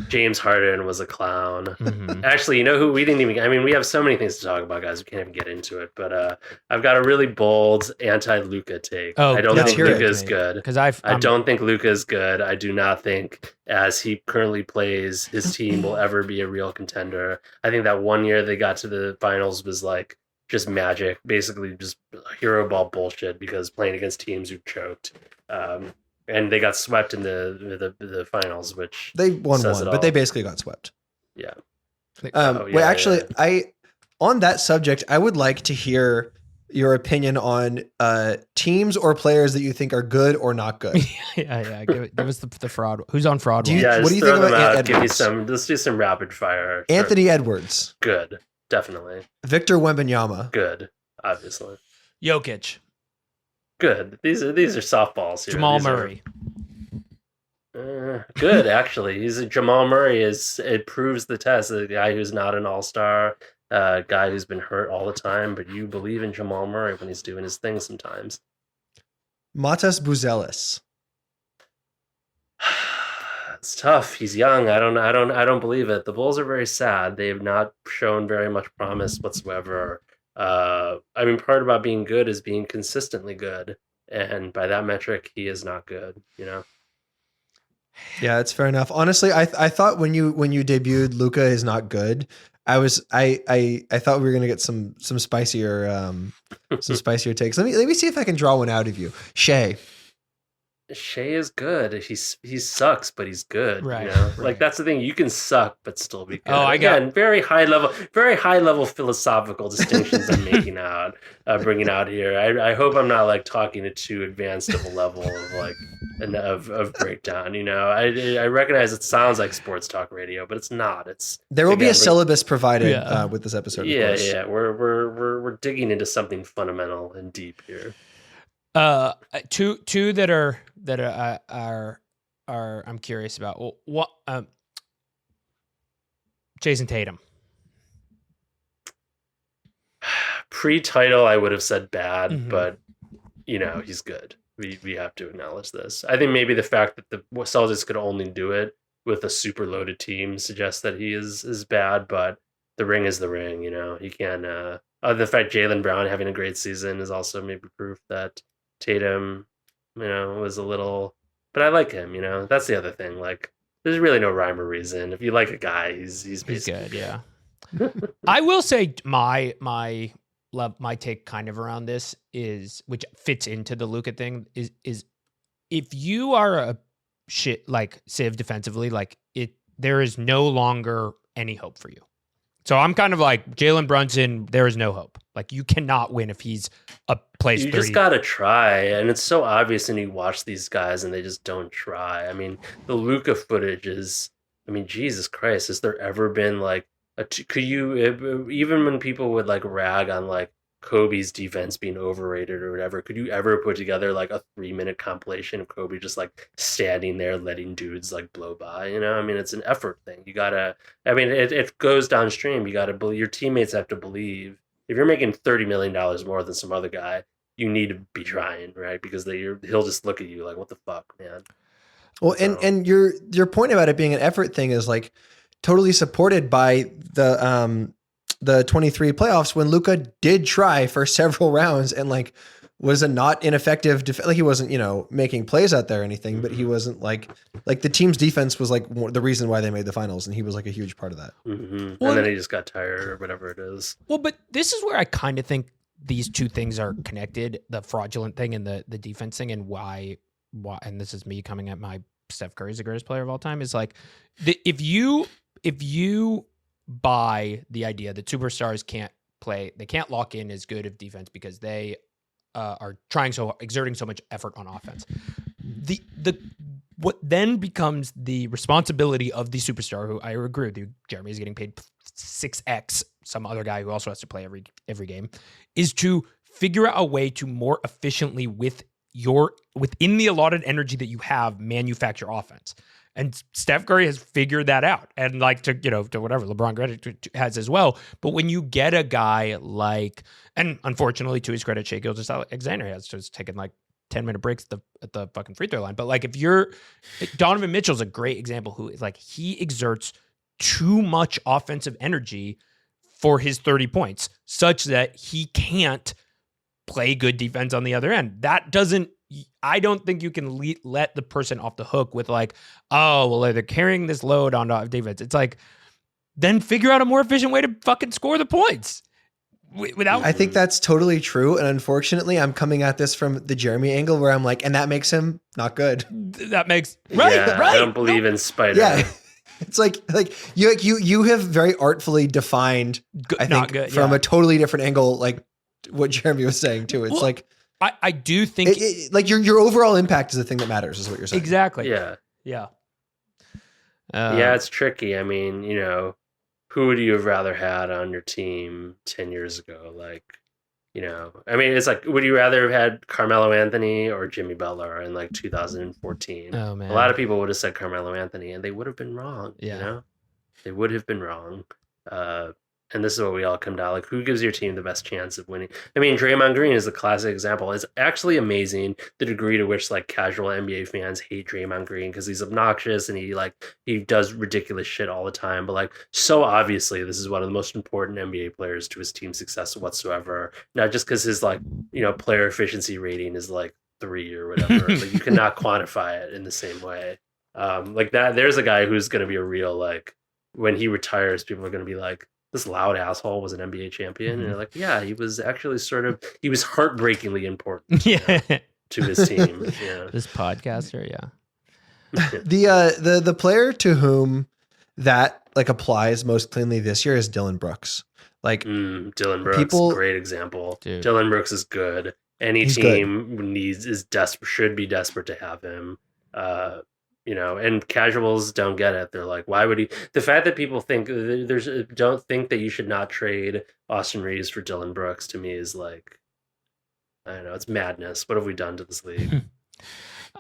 James Harden was a clown. Mm-hmm. Actually, you know who we didn't even... I mean, we have so many things to talk about, guys. We can't even get into it. But I've got a really bold anti-Luka take. I don't think Luka is good. Because I don't think Luka is good. I do not think, as he currently plays, his team will ever be a real contender. I think that one year they got to the finals was like just magic. Basically just hero ball bullshit because playing against teams who choked. And they got swept in the finals, which they won says one, it but all. they basically got swept. Yeah. On that subject, I would like to hear your opinion on teams or players that you think are good or not good. yeah. Give us the fraud. Who's on fraud? What do you think about Edwards? Let's do some rapid fire. Anthony Edwards. Good. Definitely. Victor Wembanyama. Good. Obviously. Jokic. Good. These are softballs here. Jamal Murray. Good, actually. Jamal Murray it proves the test. The guy who's not an all-star, guy who's been hurt all the time, but you believe in Jamal Murray when he's doing his thing sometimes. Matas Buzelis. It's tough. He's young. I don't believe it. The Bulls are very sad. They have not shown very much promise whatsoever. I mean, part about being good is being consistently good, and by that metric, he is not good. You know. Yeah, it's fair enough. Honestly, I thought when you debuted Luka is not good, I thought we were gonna get some spicier takes. Let me see if I can draw one out of you. Shea is good. He sucks, but he's good. Right. You know? Right. Like that's the thing. You can suck, but still be good. Oh, Again, very high level philosophical distinctions I'm making out, bringing out here. I hope I'm not like talking to too advanced of a level of like of breakdown. You know, I recognize it sounds like sports talk radio, but it's not. There will be a syllabus provided with this episode. Yeah. We're digging into something fundamental and deep here. Two that are I'm curious about. Well, what Jason Tatum. Pre-title, I would have said bad, but you know he's good. We have to acknowledge this. I think maybe the fact that the Celtics could only do it with a super loaded team suggests that he is bad. But the ring is the ring. You know he can. The fact Jaylen Brown having a great season is also maybe proof that Tatum, you know, was a little, but I like him, you know, that's the other thing. Like, there's really no rhyme or reason. If you like a guy, he's good. Yeah. I will say my take kind of around this is, which fits into the Luka thing is if you are a shit, like Civ defensively, like there is no longer any hope for you. So I'm kind of like Jalen Brunson. There is no hope. Like you cannot win if he's plays. You 30. just gotta try, and it's so obvious. And you watch these guys, and they just don't try. I mean, the Luka footage is. I mean, Jesus Christ, has there ever been like could you even when people would like rag on like Kobe's defense being overrated or whatever, could you ever put together like a 3-minute compilation of Kobe just like standing there letting dudes like blow by? You know, I mean, it's an effort thing. You gotta, I mean, it goes downstream. You gotta believe, your teammates have to believe. If you're making $30 million more than some other guy, you need to be trying, right? Because he'll just look at you like, what the fuck, man? Well, and your point about it being an effort thing is like totally supported by the 23 playoffs when Luka did try for several rounds and like was a not ineffective like he wasn't, making plays out there or anything, but he wasn't like the team's defense was like the reason why they made the finals, and he was like a huge part of that. Mm-hmm. Well, and then he just got tired or whatever it is. Well, but this is where I kind of think these two things are connected: the fraudulent thing and the defense thing, and why. And this is me coming at my Steph Curry's the greatest player of all time. Is like if you buy the idea that superstars can't play, they can't lock in as good of defense because they are exerting so much effort on offense. What then becomes the responsibility of the superstar, who I agree with you, Jeremy, is getting paid 6x some other guy who also has to play every game, is to figure out a way to more efficiently within the allotted energy that you have, manufacture offense. And Steph Curry has figured that out, and like to whatever LeBron credit has as well. But when you get a guy like, and unfortunately to his credit, Shai Gilgeous-Alexander has just taken like 10-minute breaks at the fucking free throw line. But like Donovan Mitchell's a great example who like he exerts too much offensive energy for his 30 points, such that he can't play good defense on the other end. I don't think you can let the person off the hook with like, oh, well, they're carrying this load on defense. It's like, then figure out a more efficient way to fucking score the points. I think that's totally true. And unfortunately, I'm coming at this from the Jeremy angle where I'm like, and that makes him not good. That makes right. I don't believe in Spider. Yeah. It's like you have very artfully defined, I think, from a totally different angle, like what Jeremy was saying too. It's like, I do think like your overall impact is the thing that matters, is what you're saying. Exactly. Yeah. Yeah. Yeah, it's tricky. I mean, who would you have rather had on your team 10 years ago? Like, I mean, it's like, would you rather have had Carmelo Anthony or Jimmy Butler in like 2014? Oh, man. A lot of people would have said Carmelo Anthony, and they would have been wrong. Yeah. They would have been wrong. And this is what we all come down. Like, who gives your team the best chance of winning? I mean, Draymond Green is the classic example. It's actually amazing the degree to which like casual NBA fans hate Draymond Green because he's obnoxious and he does ridiculous shit all the time. But like, so obviously, this is one of the most important NBA players to his team's success whatsoever. Not just because his like player efficiency rating is like 3 or whatever. Like, you cannot quantify it in the same way. Like that. There's a guy who's going to be a real like when he retires, people are going to be like, this loud asshole was an NBA champion. Mm-hmm. And they're like, yeah, he was actually he was heartbreakingly important to his team. Yeah. This podcaster, yeah. The player to whom that like applies most cleanly this year is Dylan Brooks. Like Dylan Brooks, great example. Dude. Dylan Brooks is good. He's team good. Should be desperate to have him. And casuals don't get it. They're like, why would he? The fact that people don't think that you should not trade Austin Reeves for Dylan Brooks to me is like, I don't know, it's madness. What have we done to this league?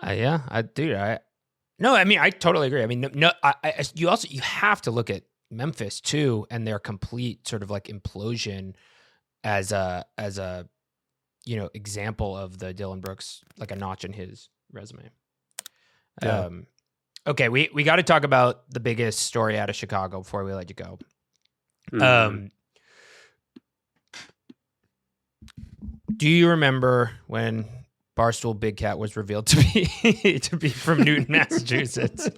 I totally agree. I mean, you have to look at Memphis too, and their complete sort of like implosion as a example of the Dylan Brooks, like a notch in his resume. Yeah. Okay, we got to talk about the biggest story out of Chicago before we let you go. Mm-hmm. Do you remember when Barstool Big Cat was revealed to be from Newton, Massachusetts,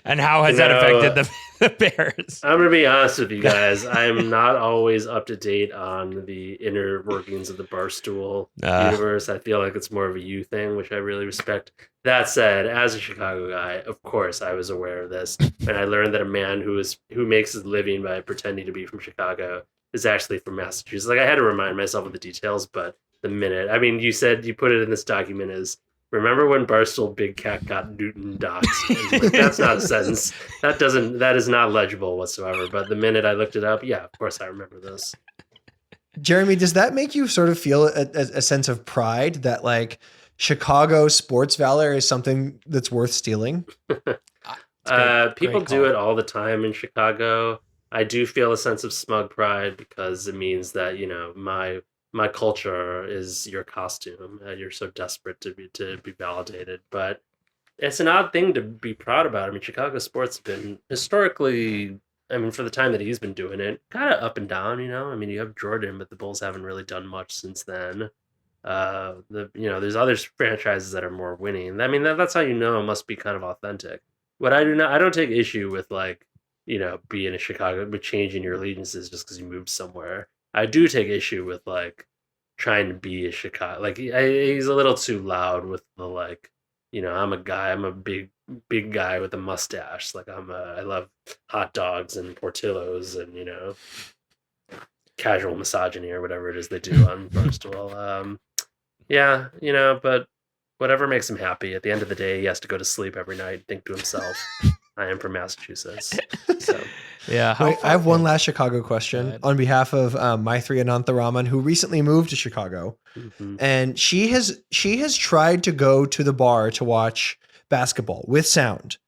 and how has that affected the Bears? I'm gonna be honest with you guys. I'm not always up to date on the inner workings of the Barstool universe. I feel like it's more of a you thing, which I really respect. That said, as a Chicago guy, of course I was aware of this, and I learned that a man who makes his living by pretending to be from Chicago is actually from Massachusetts. Like, I had to remind myself of the details, but the minute, I mean, you said you put it in this document as, remember when Barstool Big Cat got Newton doxxed? Like, that's not a sentence. That is not legible whatsoever. But the minute I looked it up, yeah, of course I remember this. Jeremy, does that make you sort of feel a sense of pride that like Chicago sports valor is something that's worth stealing? People do it all the time in Chicago. I do feel a sense of smug pride because it means that, my my culture is your costume. You're so desperate to be validated, but it's an odd thing to be proud about. I mean, Chicago sports have been historically, I mean, for the time that he's been doing it, kind of up and down. I mean, you have Jordan, but the Bulls haven't really done much since then. There's other franchises that are more winning. I mean, that's how it must be kind of authentic. What I don't take issue with being a Chicago, but changing your allegiances just because you moved somewhere. I do take issue with trying to be a Chicago. He's a little too loud with the I'm a big guy with a mustache. I love hot dogs and Portillos and casual misogyny or whatever it is they do on Barstool. But whatever makes him happy. At the end of the day, he has to go to sleep every night and think to himself, I am from Massachusetts. So yeah. I have one last Chicago question on behalf of Maitri Anantharaman, who recently moved to Chicago. Mm-hmm. And she has tried to go to the bar to watch basketball with sound.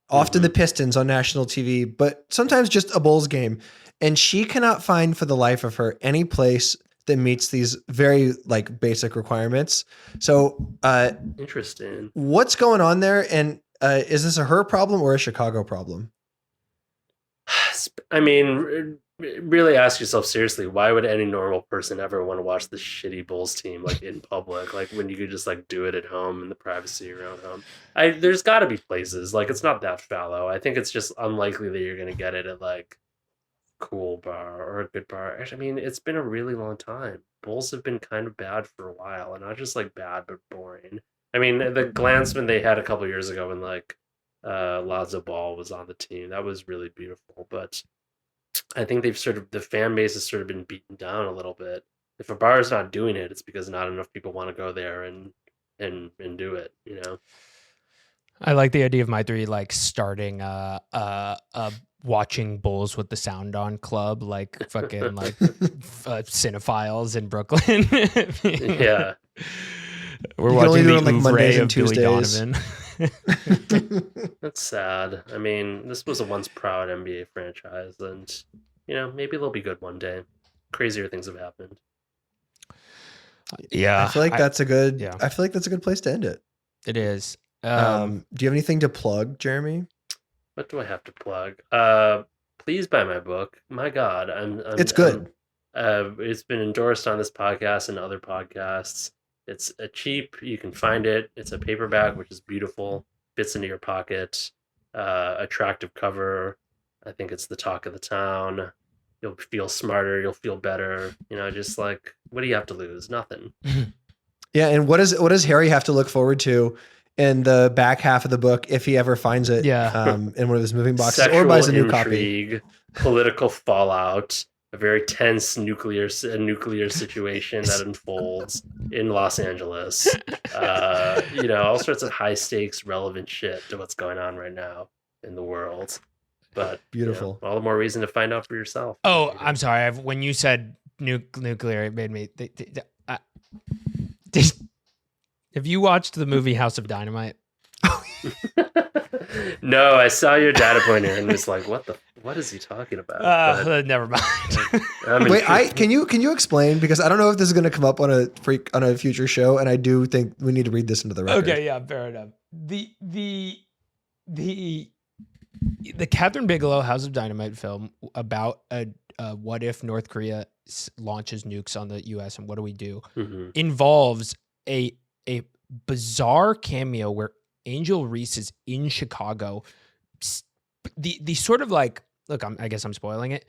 Often the Pistons on national TV, but sometimes just a Bulls game. And she cannot find for the life of her any place that meets these very basic requirements. So interesting. What's going on there? And is this a her problem or a Chicago problem? I mean, really ask yourself seriously, why would any normal person ever want to watch the shitty Bulls team in public, when you could just do it at home in the privacy of your own home? There's got to be places, it's not that fallow. I think it's just unlikely that you're going to get it at cool bar or a good bar. I mean, it's been a really long time. Bulls have been kind of bad for a while, and not just bad but boring. I mean, the glancement they had a couple years ago when Lonzo Ball was on the team, that was really beautiful. But I think the fan base has sort of been beaten down a little bit. If a bar is not doing it, it's because not enough people want to go there and do it. I like the idea of Maitri starting a watching Bulls with the sound on club, fucking cinephiles in Brooklyn. Yeah. We're watching the Mondays and Billy Tuesdays. Donovan. That's sad. I mean, this was a once proud NBA franchise, and maybe they'll be good one day. Crazier things have happened. Yeah, I feel like that's a good. Yeah. I feel like that's a good place to end it. It is. Do you have anything to plug, Jeremy? What do I have to plug? Please buy my book. My God, It's good. It's been endorsed on this podcast and other podcasts. It's cheap. You can find it. It's a paperback, which is beautiful. Fits into your pocket. Attractive cover. I think it's the talk of the town. You'll feel smarter. You'll feel better. Just what do you have to lose? Nothing. Yeah, and what does Harry have to look forward to in the back half of the book if he ever finds it? Yeah. In one of his moving boxes Sexual or buys a new intrigue, copy. Political fallout. A very tense nuclear situation that unfolds in Los Angeles. All sorts of high stakes, relevant shit to what's going on right now in the world. But Beautiful. All the more reason to find out for yourself. Oh, I'm sorry. When you said nuclear, it made me. Have you watched the movie House of Dynamite? No, I saw your data pointer and was like, what is he talking about? Never mind. Wait, can you explain, because I don't know if this is going to come up on a future show, and I do think we need to read this into the record. Okay, yeah, fair enough. The Catherine Bigelow House of Dynamite film about what if North Korea launches nukes on the U.S. and what do we do, involves a bizarre cameo where Angel Reese is in Chicago. The sort of look, I guess I'm spoiling it.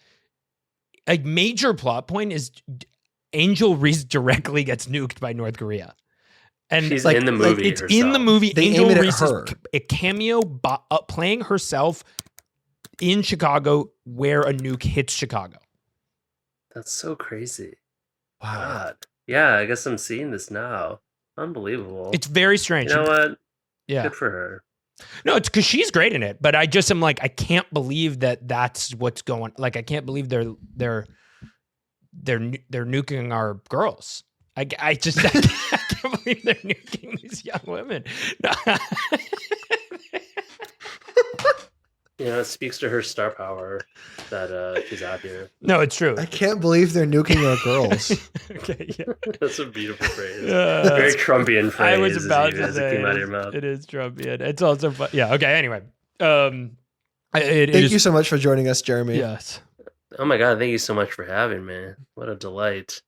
A major plot point is Angel Reese directly gets nuked by North Korea. And she's in the movie. It's in the movie. They Angel aim it at Reese her. is a cameo playing herself in Chicago where a nuke hits Chicago. That's so crazy. Wow. God. Yeah, I guess I'm seeing this now. Unbelievable. It's very strange. You know what? Yeah. Good for her. No, it's because she's great in it, but I just am I can't believe that's what's going. I can't believe they're nuking our girls. I can't believe they're nuking these young women. No. It speaks to her star power that she's out here. No, it's true. I can't believe they're nuking our girls. Okay, yeah. That's a beautiful phrase. Very Trumpian phrase. I was about to as it say came out of your mouth. it is Trumpian. It's also fun. Yeah. Okay. Anyway, Thank you so much for joining us, Jeremy. Yes. Oh my God! Thank you so much for having me. What a delight.